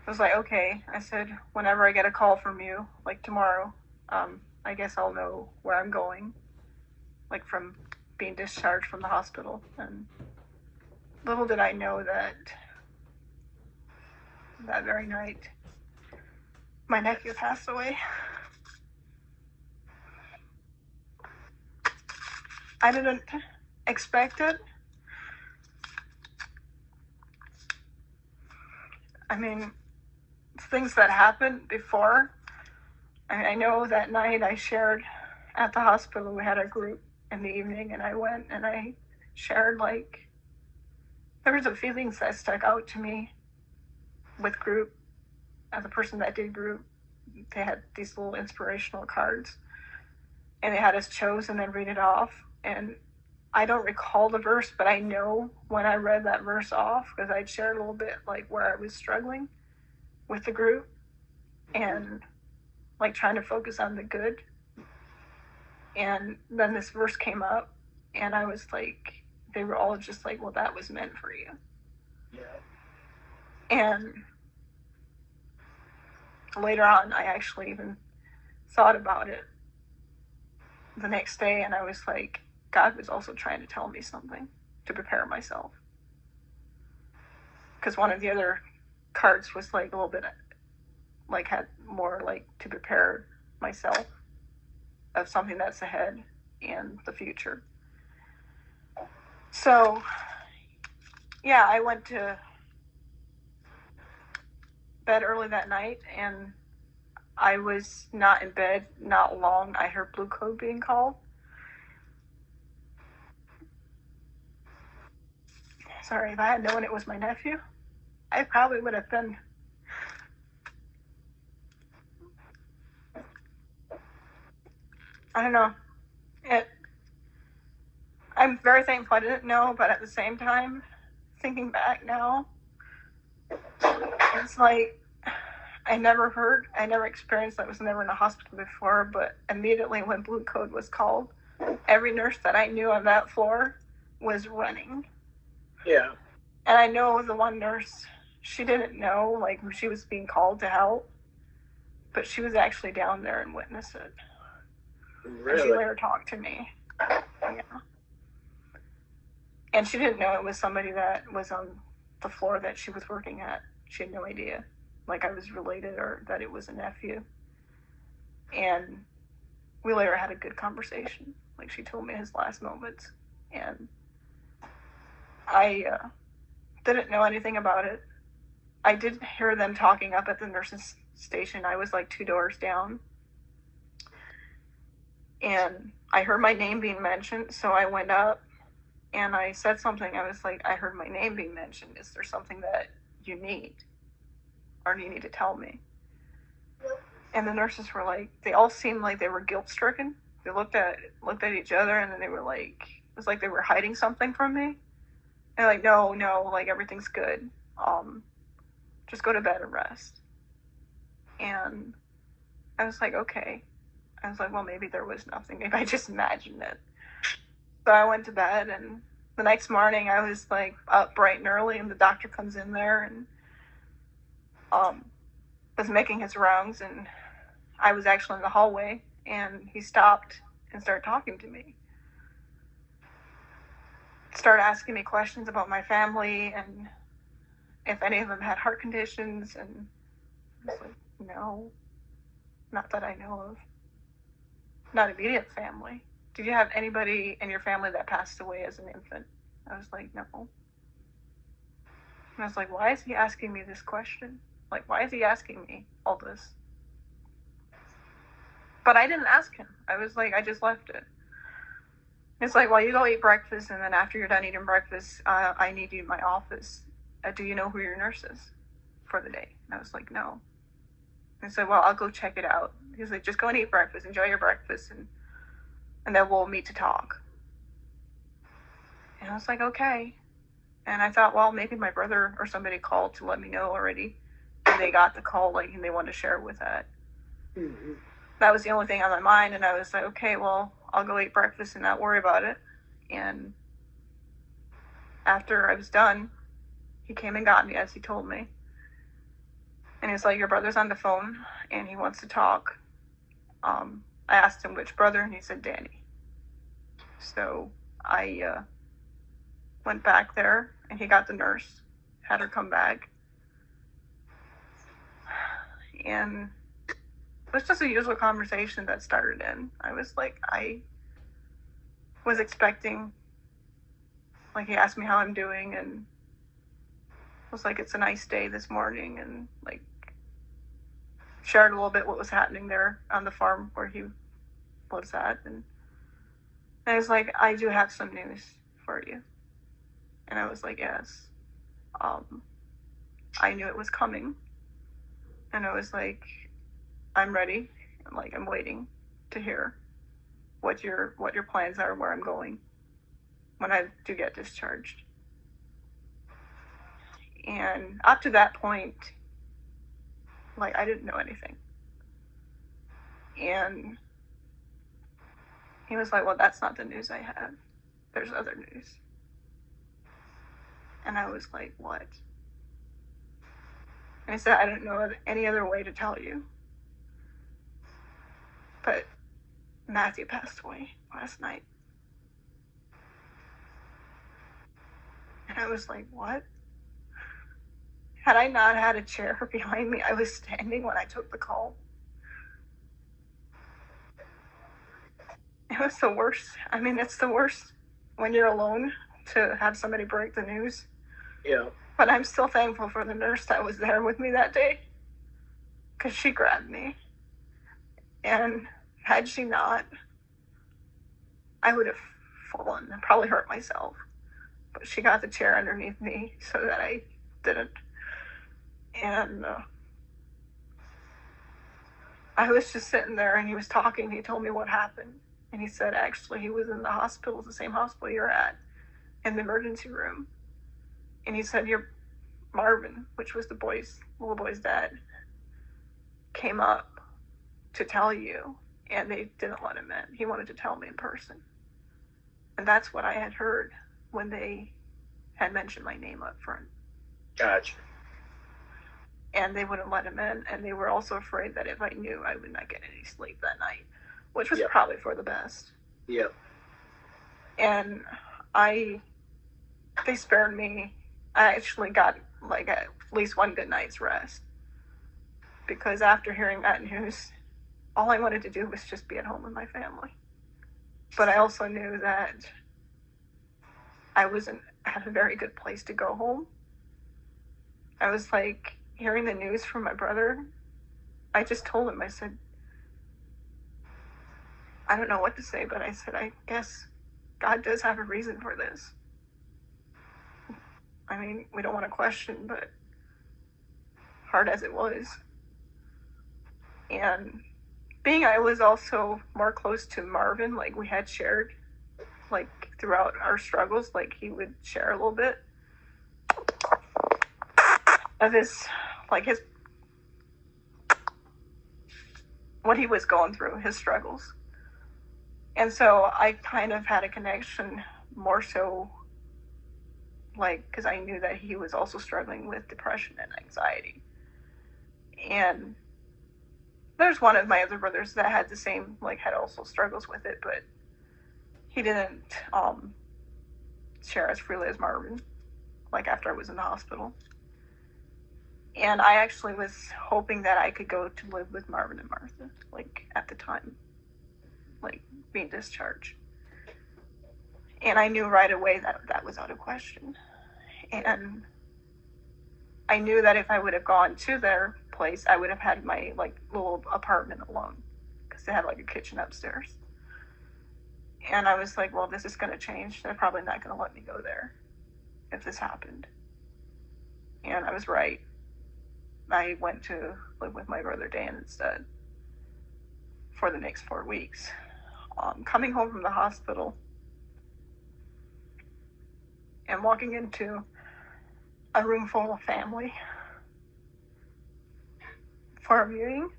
I was like, okay. I said, whenever I get a call from you, like tomorrow, I guess I'll know where I'm going, like, from being discharged from the hospital. And little did I know that very night, my nephew passed away. I didn't expect it. I mean, things that happened before. I know that night I shared at the hospital, we had a group in the evening, and I went and I shared, like, there were some feelings that stuck out to me with group. As a person that did group, they had these little inspirational cards, and they had us choose and then read it off. And I don't recall the verse, but I know when I read that verse off, because I'd shared a little bit, like, where I was struggling with the group and, like, trying to focus on the good. And then this verse came up, and I was like, they were all just like, well, that was meant for you. Yeah. And later on, I actually even thought about it the next day, and I was like, God was also trying to tell me something to prepare myself. Because one of the other cards was like a little bit, like, had more like to prepare myself of something that's ahead in the future. So, yeah, I went to bed early that night, and I was not in bed not long. I heard Blue Code being called. Sorry, if I had known it was my nephew, I probably would have been. I don't know. I'm very thankful I didn't know, but at the same time, thinking back now, it's like I never experienced that. I was never in a hospital before, but immediately when Blue Code was called, every nurse that I knew on that floor was running. Yeah. And I know the one nurse, she didn't know, like, she was being called to help, but she was actually down there and witnessed it. Really? And she later talked to me. Yeah. And she didn't know it was somebody that was on the floor that she was working at. She had no idea, like, I was related or that it was a nephew. And we later had a good conversation. Like, she told me his last moments. And I didn't know anything about it. I did hear them talking up at the nurse's station. I was like 2 doors down. And I heard my name being mentioned, so I went up and I said something. I was like, I heard my name being mentioned. Is there something that you need? Or do you need to tell me? And the nurses were like, they all seemed like they were guilt-stricken. They looked at each other, and then they were like, it was like they were hiding something from me. And like, no, like, everything's good. Just go to bed and rest. And I was like, okay. I was like, well, maybe there was nothing. Maybe I just imagined it. So I went to bed, and the next morning I was like up bright and early, and the doctor comes in there and was making his rounds, and I was actually in the hallway, and he stopped and started talking to me. Started asking me questions about my family and if any of them had heart conditions, and I was like, no, not that I know of. Not immediate family. Did you have anybody in your family that passed away as an infant? I was like, no. And I was like, why is he asking me this question? Like, why is he asking me all this? But I didn't ask him. I was like, I just left it. It's like, well, you go eat breakfast, and then after you're done eating breakfast, I need you in my office. Do you know who your nurse is for the day? And I was like, no. And so, well, I'll go check it out. He was like, just go and eat breakfast. Enjoy your breakfast, and then we'll meet to talk. And I was like, okay. And I thought, well, maybe my brother or somebody called to let me know already. And they got the call, like, and they wanted to share with that. Mm-hmm. That was the only thing on my mind. And I was like, okay, well, I'll go eat breakfast and not worry about it. And after I was done, he came and got me, as he told me. And he was like, your brother's on the phone, and he wants to talk. I asked him which brother, and he said Danny. So I went back there, and he got the nurse, had her come back. And it was just a usual conversation that started in. I was like, I was expecting, like, he asked me how I'm doing, and was like, it's a nice day this morning, and like shared a little bit what was happening there on the farm where he was at. And I was like, I do have some news for you. And I was like, yes. I knew it was coming. And I was like, I'm ready. And like, I'm waiting to hear what your plans are, where I'm going when I do get discharged. And up to that point, like, I didn't know anything. And he was like, well, that's not the news I have. There's other news. And I was like, what? And he said, I don't know of any other way to tell you. But Matthew passed away last night. And I was like, what? Had I not had a chair behind me, I was standing when I took the call. It was the worst. I mean, it's the worst when you're alone to have somebody break the news. Yeah. But I'm still thankful for the nurse that was there with me that day, because she grabbed me. And had she not, I would have fallen and probably hurt myself. But she got the chair underneath me so that I didn't. And I was just sitting there, and he was talking. He told me what happened. And he said, actually, he was in the hospital, the same hospital you're at, in the emergency room. And he said, your Marvin, which was the little boy's dad, came up to tell you, and they didn't let him in. He wanted to tell me in person. And that's what I had heard when they had mentioned my name up front. Gotcha. And they wouldn't let him in, and they were also afraid that if I knew, I would not get any sleep that night, which was probably for the best. Yep. And they spared me. I actually got like at least one good night's rest, because after hearing that news, all I wanted to do was just be at home with my family. But I also knew that I wasn't at a very good place to go home. I was like, hearing the news from my brother, I just told him, I said, I don't know what to say, but I said, I guess God does have a reason for this. I mean, we don't want to question, but hard as it was. And being I was also more close to Marvin, like we had shared, like throughout our struggles, like he would share a little bit of his what he was going through, his struggles. And so I kind of had a connection more so, like, because I knew that he was also struggling with depression and anxiety. And there's one of my other brothers that had the same, like, had also struggles with it, but he didn't share as freely as Marvin, like, after I was in the hospital. And I actually was hoping that I could go to live with Marvin and Martha, like, at the time, like, being discharged. And I knew right away that that was out of question. And I knew that if I would have gone to their place, I would have had my, like, little apartment alone, because they had, like, a kitchen upstairs. And I was like, well, this is going to change. They're probably not going to let me go there if this happened. And I was right. I went to live with my brother Dan instead for the next 4 weeks. Coming home from the hospital and walking into a room full of family for a viewing,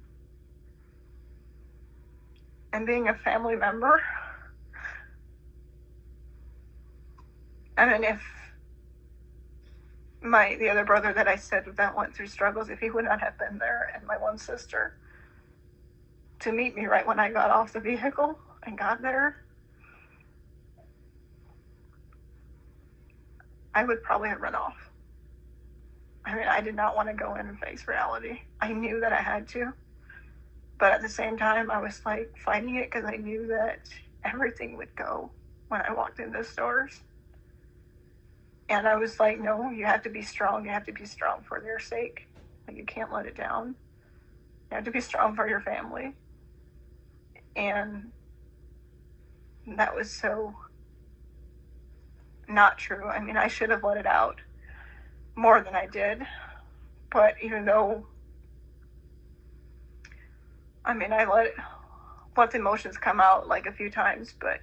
and being a family member. I mean, if the other brother that I said that went through struggles, if he would not have been there, and my one sister to meet me right when I got off the vehicle and got there, I would probably have run off. I mean, I did not want to go in and face reality. I knew that I had to, but at the same time, I was like fighting it, because I knew that everything would go when I walked in those doors. And I was like, no, you have to be strong. You have to be strong for their sake. Like, you can't let it down. You have to be strong for your family. And that was so not true. I mean, I should have let it out more than I did. But even though, I mean, I let the emotions come out like a few times, but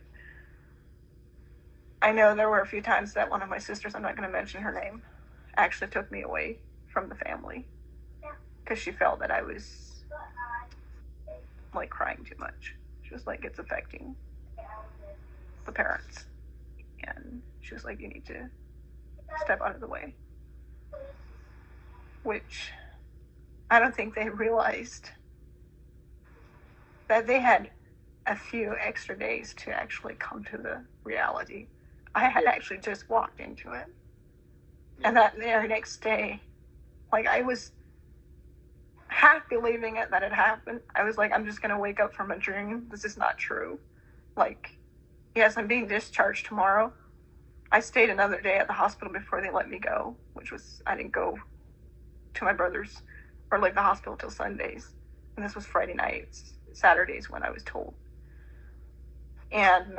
I know there were a few times that one of my sisters, I'm not going to mention her name, actually took me away from the family, because she felt that I was, like, crying too much. She was like, it's affecting the parents. And she was like, you need to step out of the way. Which I don't think they realized that they had a few extra days to actually come to the reality. I had actually just walked into it. And that very next day, like, I was half believing it that it happened. I was like, I'm just going to wake up from a dream. This is not true. Like, yes, I'm being discharged tomorrow. I stayed another day at the hospital before they let me go, which was, I didn't go to my brother's or leave the hospital till Sundays. And this was Friday nights, Saturdays when I was told. And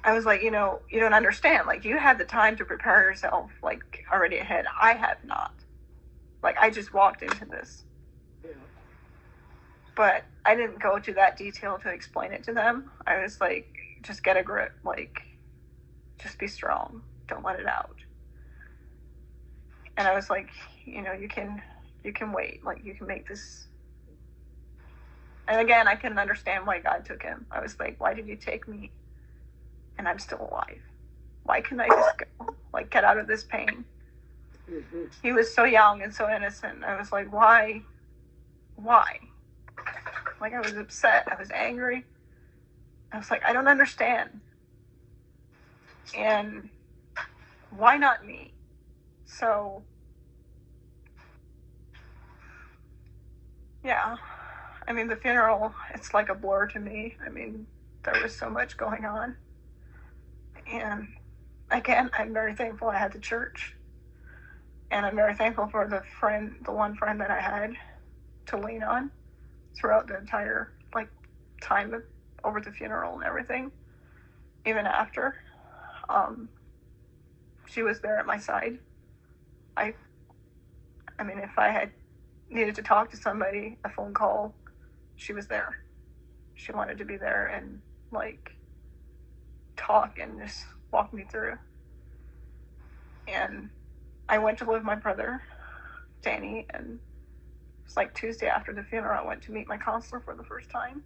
I was like, you know, you don't understand. Like, you had the time to prepare yourself, like, already ahead. I have not. Like, I just walked into this. Yeah. But I didn't go to that detail to explain it to them. I was like, just get a grip. Like, just be strong. Don't let it out. And I was like, you know, you can wait. Like, you can make this. And again, I couldn't understand why God took him. I was like, why did you take me? And I'm still alive. Why can't I just go? Like, get out of this pain. Mm-hmm. He was so young and so innocent. I was like, why? Like, I was upset. I was angry. I was like, I don't understand. And why not me? So, yeah. I mean, the funeral, it's like a blur to me. I mean, there was so much going on. And again, I'm very thankful I had the church. And I'm very thankful for the one friend that I had to lean on throughout the entire, like, time over the funeral and everything. Even after. She was there at my side. I mean, if I had needed to talk to somebody, a phone call, she was there. She wanted to be there and, like, talk and just walk me through. And I went to live with my brother, Danny, and it was like Tuesday after the funeral, I went to meet my counselor for the first time.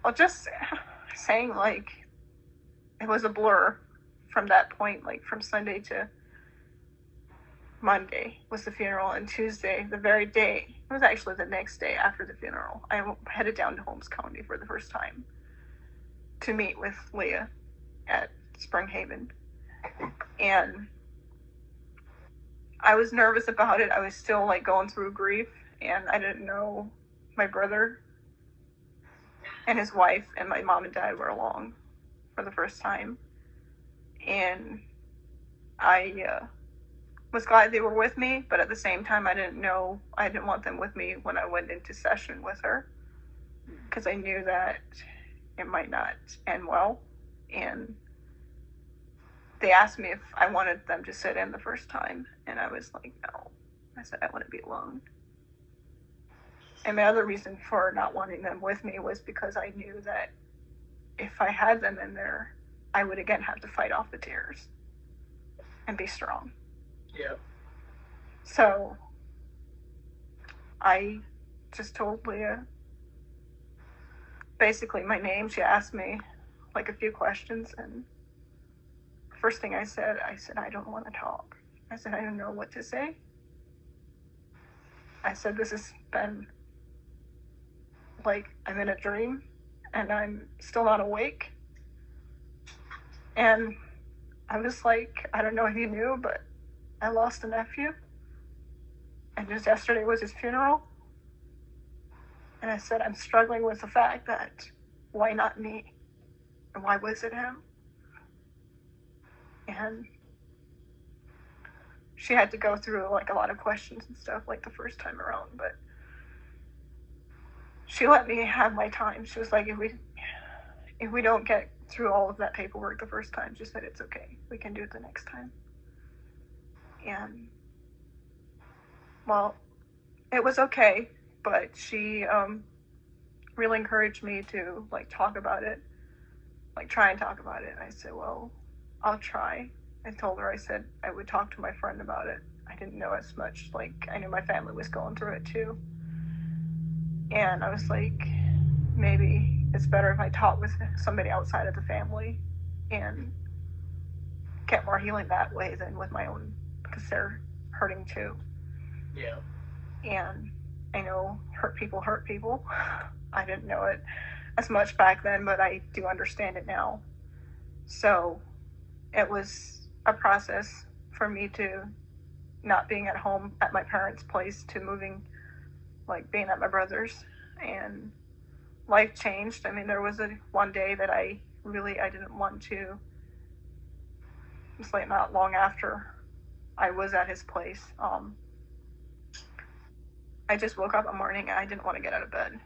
Well, just saying, like, it was a blur from that point, like, from Sunday to Monday was the funeral, and Tuesday, the very day, it was actually the next day after the funeral, I headed down to Holmes County for the first time to meet with Leah at Spring Haven. And I was nervous about it. I was still, like, going through grief, and I didn't know my brother and his wife and my mom and dad were along for the first time. And I was glad they were with me, but at the same time, I didn't want them with me when I went into session with her, because I knew that it might not end well. And they asked me if I wanted them to sit in the first time, and I was like, no. I said, I want to be alone. And my other reason for not wanting them with me was because I knew that if I had them in there, I would again have to fight off the tears and be strong. Yeah. So I just told Leah basically my name. She asked me, like, a few questions, and first thing I said, I don't want to talk. I said, I don't know what to say. I said, this has been like I'm in a dream and I'm still not awake. And I was like, I don't know if you knew, but I lost a nephew. And just yesterday was his funeral. And I said, I'm struggling with the fact that why not me? And why was it him? And she had to go through, like, a lot of questions and stuff, like, the first time around, but she let me have my time. She was like, if we don't get through all of that paperwork the first time, she said, it's okay. We can do it the next time. And, well, it was okay, but she really encouraged me to, like, talk about it, like, try and talk about it. And I said, well, I'll try. I told her, I said I would talk to my friend about it. I didn't know as much. Like, I knew my family was going through it too. And I was like, maybe it's better if I talk with somebody outside of the family and get more healing that way than with my own, because they're hurting too. Yeah. And I know hurt people. I didn't know it as much back then, but I do understand it now. So it was a process for me to not being at home at my parents' place to moving, like being at my brother's. And life changed. I mean, there was one day that I didn't want to. It was like not long after I was at his place. I just woke up one morning and I didn't want to get out of bed.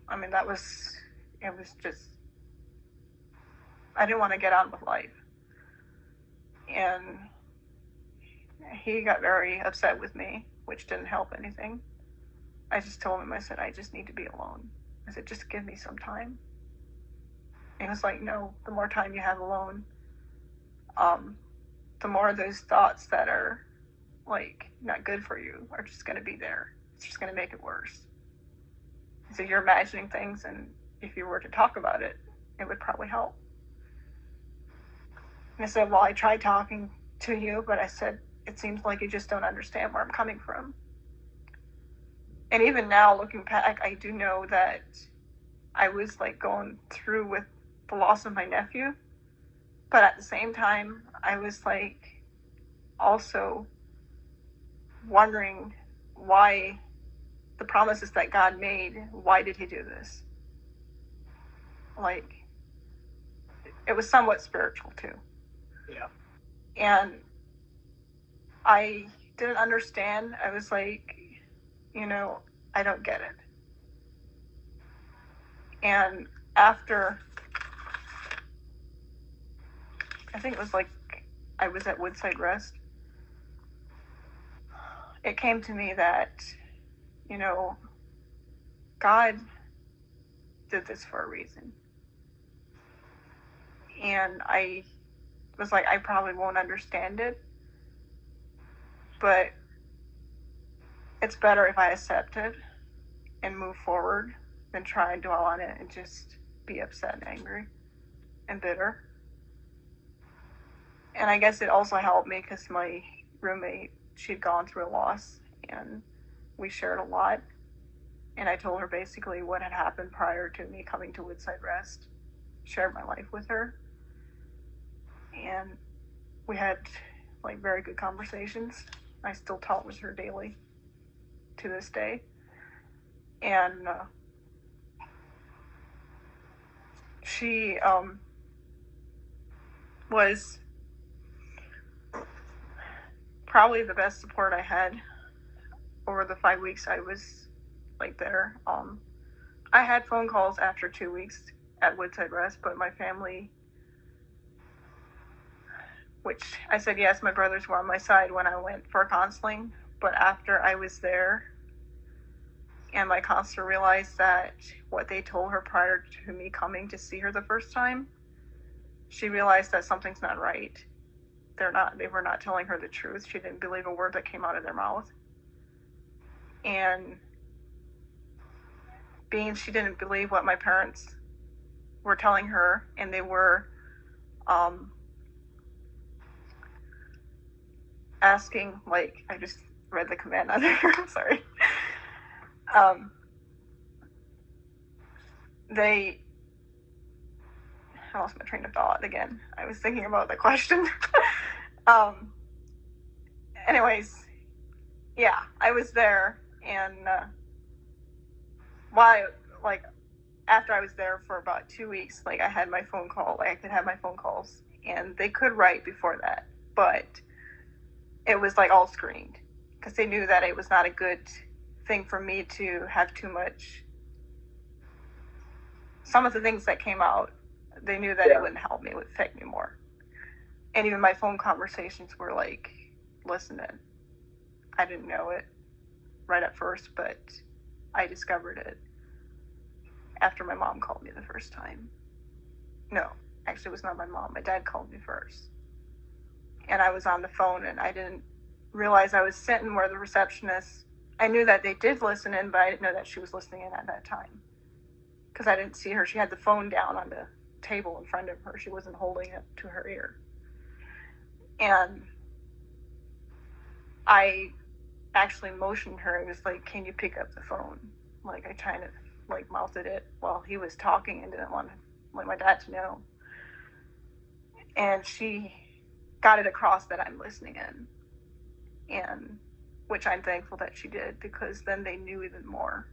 I mean, it was just, I didn't want to get on with life. And he got very upset with me, which didn't help anything. I just told him, I said, I just need to be alone. I said, just give me some time. And he was like, no, the more time you have alone, the more those thoughts that are like not good for you are just going to be there. It's just going to make it worse. So you're imagining things, and if you were to talk about it, it would probably help. And I said, well, I tried talking to you, but I said, it seems like you just don't understand where I'm coming from. And even now, looking back, I do know that I was like going through with the loss of my nephew. But at the same time, I was like also wondering why the promises that God made, why did he do this? Like, it was somewhat spiritual too. Yeah. And I didn't understand. I was like, I don't get it. And after, I think it was like, I was at Woodside Rest, it came to me that, God did this for a reason. And I was like, I probably won't understand it, but it's better if I accept it and move forward than try and dwell on it and just be upset and angry and bitter. And I guess it also helped me because my roommate, she'd gone through a loss, and we shared a lot. And I told her basically what had happened prior to me coming to Woodside Rest, shared my life with her. And we had like very good conversations. I still talk with her daily to this day. And she was probably the best support I had over the 5 weeks I was like there. I had phone calls after 2 weeks at Woodside Rest, but my family, which I said yes, my brothers were on my side when I went for counseling, but after I was there and my counselor realized that what they told her prior to me coming to see her the first time, she realized that something's not right. They were not telling her the truth. She didn't believe a word that came out of their mouth. And being she didn't believe what my parents were telling her, and they were asking, like, I just read the command on there, sorry. I lost my train of thought again. I was thinking about the question. Anyways, yeah, I was there, and after I was there for about 2 weeks, like, I had my phone call, like, I could have my phone calls, and they could write before that, but it was like all screened because they knew that it was not a good thing for me to have too much. Some of the things that came out, they knew that it wouldn't help me, it would affect me more. And even my phone conversations were like, listen, I didn't know it right at first, but I discovered it after my mom called me the first time. No, actually it was not my mom. My dad called me first. And I was on the phone, and I didn't realize I was sitting where the receptionist, I knew that they did listen in, but I didn't know that she was listening in at that time because I didn't see her. She had the phone down on the table in front of her. She wasn't holding it to her ear. And I actually motioned her. It was like, can you pick up the phone? Like, I kind of like mouthed it while he was talking and didn't want my dad to know. And she got it across that I'm listening in, and which I'm thankful that she did, because then they knew even more.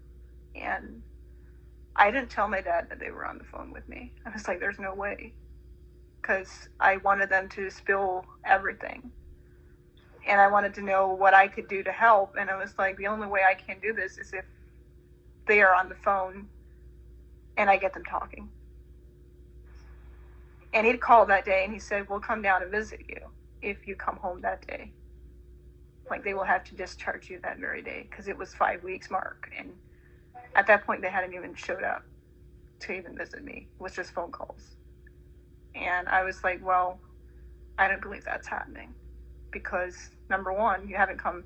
And I didn't tell my dad that they were on the phone with me. I was like, there's no way, because I wanted them to spill everything. And I wanted to know what I could do to help. And I was like, the only way I can do this is if they are on the phone and I get them talking. And he'd called that day and he said, we'll come down and visit you if you come home that day. Like, they will have to discharge you that very day, because it was 5 weeks mark. And at that point, they hadn't even showed up to even visit me. It was just phone calls. And I was like, well, I don't believe that's happening, because number one, you haven't come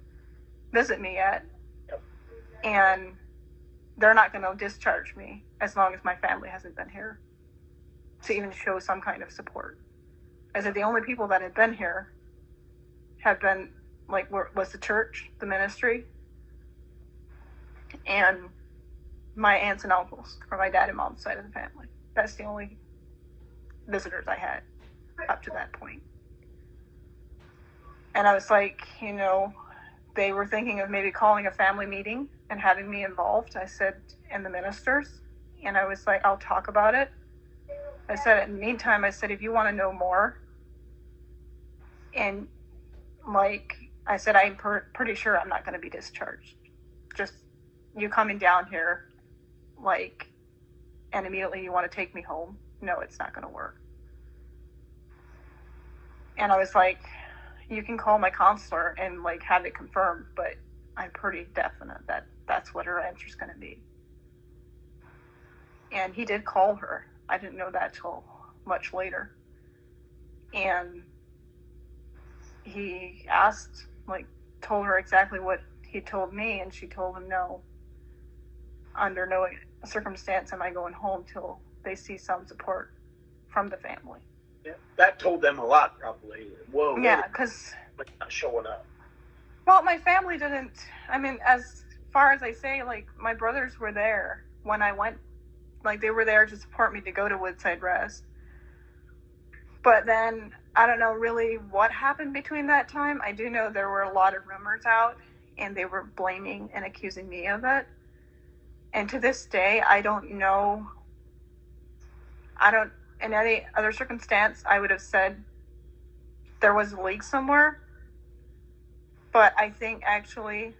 visit me yet. And they're not going to discharge me as long as my family hasn't been here to even show some kind of support. I said, the only people that have been here have been, like, was the church, the ministry, and my aunts and uncles from my dad and mom's side of the family. That's the only visitors I had up to that point. And I was like, you know, they were thinking of maybe calling a family meeting and having me involved. I said, and the ministers. And I was like, I'll talk about it. I said, in the meantime, I said, if you want to know more, and like I said, I'm pretty sure I'm not going to be discharged. Just you coming down here, like, and immediately you want to take me home. No, it's not going to work. And I was like, you can call my counselor and like have it confirmed, but I'm pretty definite that that's what her answer is going to be. And he did call her. I didn't know that till much later. And he asked, like, told her exactly what he told me, and she told him, no, under no circumstance am I going home till they see some support from the family. Yeah, that told them a lot, probably. Whoa. Yeah, because not showing up. Well, my family didn't. I mean, as far as I say, like, my brothers were there when I went. Like, they were there to support me to go to Woodside Rest. But then, I don't know really what happened between that time. I do know there were a lot of rumors out, and they were blaming and accusing me of it. And to this day, I don't know. In any other circumstance, I would have said there was a leak somewhere. But I think, actually,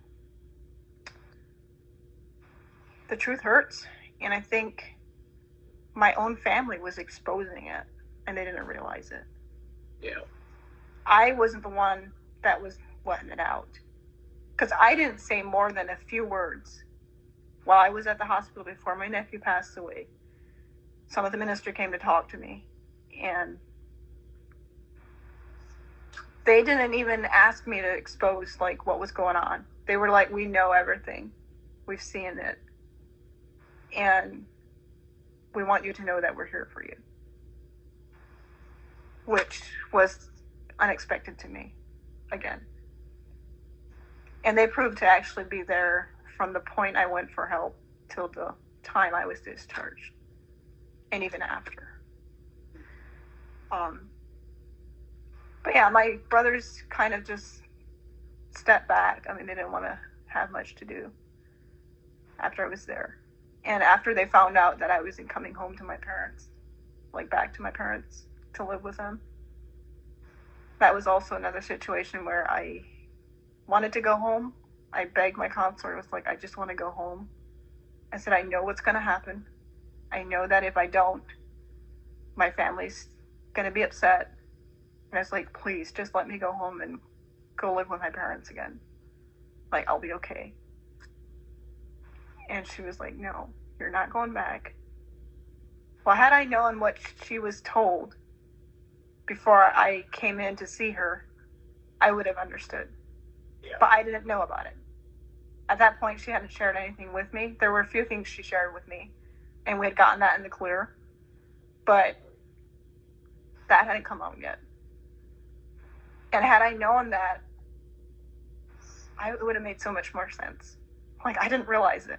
the truth hurts. And I think my own family was exposing it, and they didn't realize it. Yeah. I wasn't the one that was letting it out, because I didn't say more than a few words while I was at the hospital before my nephew passed away. Some of the ministry came to talk to me, and they didn't even ask me to expose, like, what was going on. They were like, we know everything. We've seen it. And we want you to know that we're here for you. Which was unexpected to me, again. And they proved to actually be there from the point I went for help till the time I was discharged. And even after. But yeah, my brothers kind of just stepped back. I mean, they didn't want to have much to do after I was there. And after they found out that I wasn't coming home to my parents, like back to my parents to live with them, that was also another situation where I wanted to go home. I begged my counselor. It was like, I just want to go home. I said, I know what's going to happen. I know that if I don't, my family's going to be upset. And I was like, please, just let me go home and go live with my parents again. Like, I'll be okay. And she was like, no, you're not going back. Well, had I known what she was told before I came in to see her, I would have understood. Yeah. But I didn't know about it. At that point, she hadn't shared anything with me. There were a few things she shared with me, and we had gotten that in the clear. But that hadn't come out yet. And had I known that, it would have made so much more sense. Like, I didn't realize it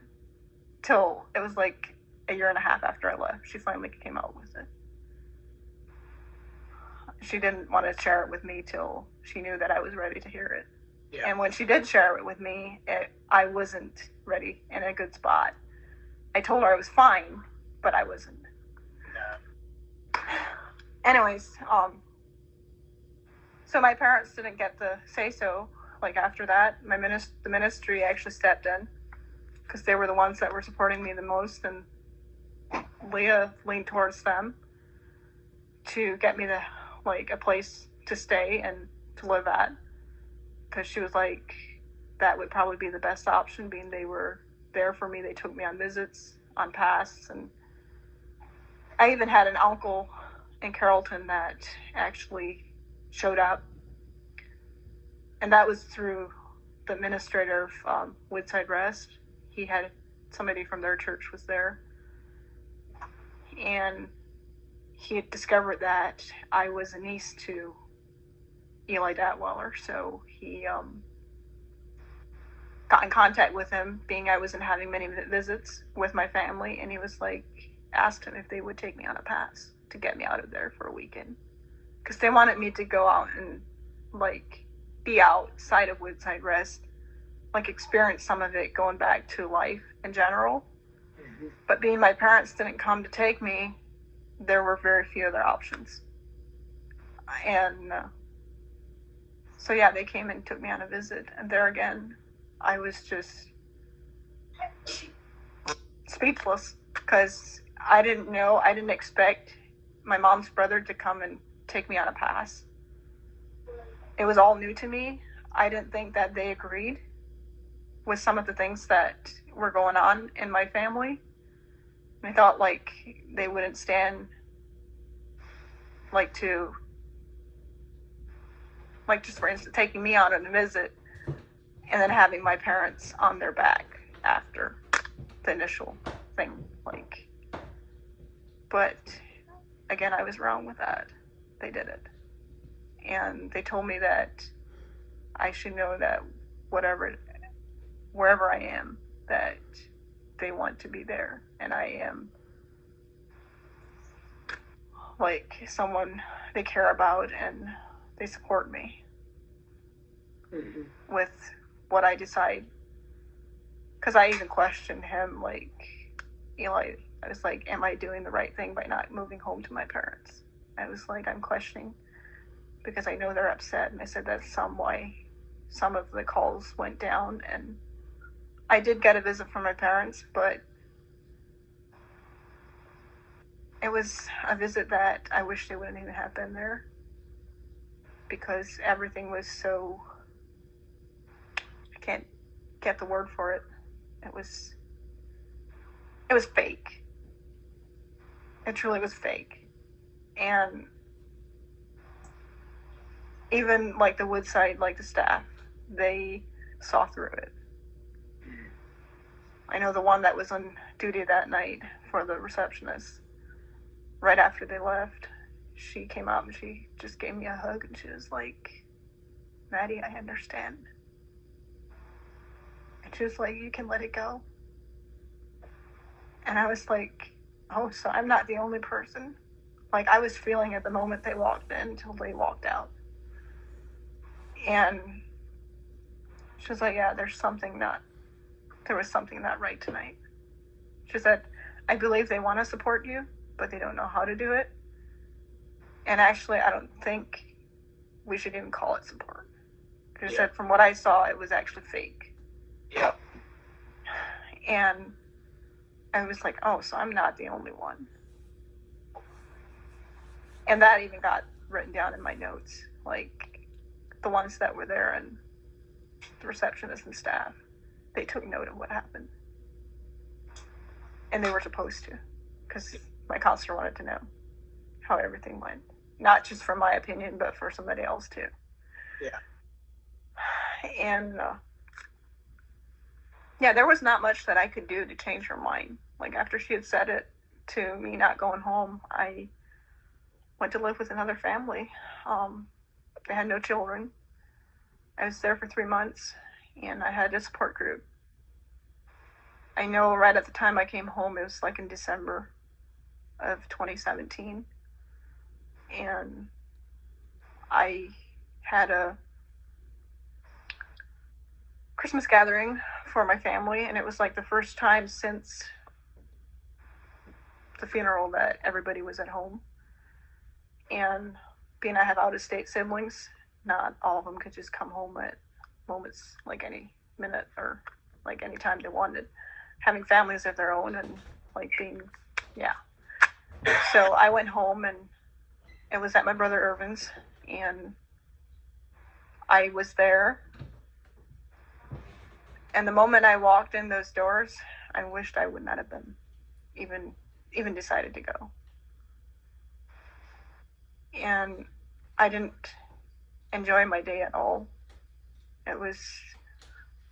till it was like a year and a half after I left. She finally came out with it. She didn't want to share it with me till she knew that I was ready to hear it. Yeah. And when she did share it with me, I wasn't ready in a good spot. I told her I was fine, but I wasn't. No. Anyways, so my parents didn't get the say-so. Like, after that, the ministry actually stepped in because they were the ones that were supporting me the most, and Leah leaned towards them to get me a place to stay and to live at, because she was like, that would probably be the best option, being they were there for me. They took me on visits, on pasts, and I even had an uncle in Carrollton that actually showed up, and that was through the administrator of Woodside Rest. He had somebody from their church was there, and he had discovered that I was a niece to Eli Datweiler, so he got in contact with him, being I wasn't having many visits with my family, and he was like, asked him if they would take me on a pass to get me out of there for a weekend, because they wanted me to go out and like be outside of Woodside Rest, like experience some of it, going back to life in general. Mm-hmm. But being my parents didn't come to take me, there were very few other options. And so yeah, they came and took me on a visit, and there again, I was just speechless, because I didn't expect my mom's brother to come and take me on a pass. It was all new to me. I didn't think that they agreed with some of the things that were going on in my family. I thought like they wouldn't stand just for instance taking me on a visit and then having my parents on their back after the initial thing, but again, I was wrong with that. They did it, and they told me that I should know that wherever I am, that they want to be there, and I am like someone they care about, and they support me with what I decide. Because I even questioned him, Eli, I was like, am I doing the right thing by not moving home to my parents? I was like, I'm questioning because I know they're upset, and I said that's some way some of the calls went down, and I did get a visit from my parents, but it was a visit that I wish they wouldn't even have been there, because everything was so, I can't get the word for it. It was fake. It truly was fake. And even the Woodside, the staff, they saw through it. I know the one that was on duty that night for the receptionist, right after they left, she came out and she just gave me a hug, and she was like, Mattie, I understand. And she was like, you can let it go. And I was like, oh, so I'm not the only person. I was feeling at the moment they walked in until they walked out. And she was like, yeah, there was something not right tonight. She said, I believe they want to support you, but they don't know how to do it. And actually, I don't think we should even call it support. She said, from what I saw, it was actually fake. Yeah. And I was like, oh, so I'm not the only one. And that even got written down in my notes, the ones that were there and the receptionist and staff, they took note of what happened. And they were supposed to, because my counselor wanted to know how everything went. Not just for my opinion, but for somebody else too. Yeah. And there was not much that I could do to change her mind. After she had said it to me not going home, I went to live with another family. They had no children. I was there for 3 months, and I had a support group. I know right at the time I came home, it was like in December of 2017, and I had a Christmas gathering for my family, and it was like the first time since the funeral that everybody was at home. And being I have out-of-state siblings, not all of them could just come home at moments like any minute or like any time they wanted. Having families of their own and like being, yeah. So I went home and it was at my brother Irvin's, and I was there. And the moment I walked in those doors, I wished I would not have been even decided to go. And I didn't enjoy my day at all. It was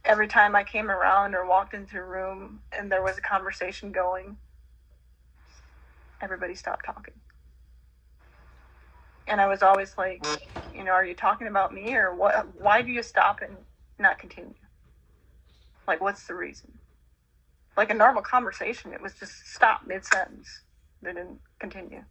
every time I came around or walked into a room and there was a conversation going, everybody stopped talking. And I was always like, are you talking about me, or what? Why do you stop and not continue? Like, what's the reason? Like a normal conversation, it was just stop mid-sentence. They didn't continue.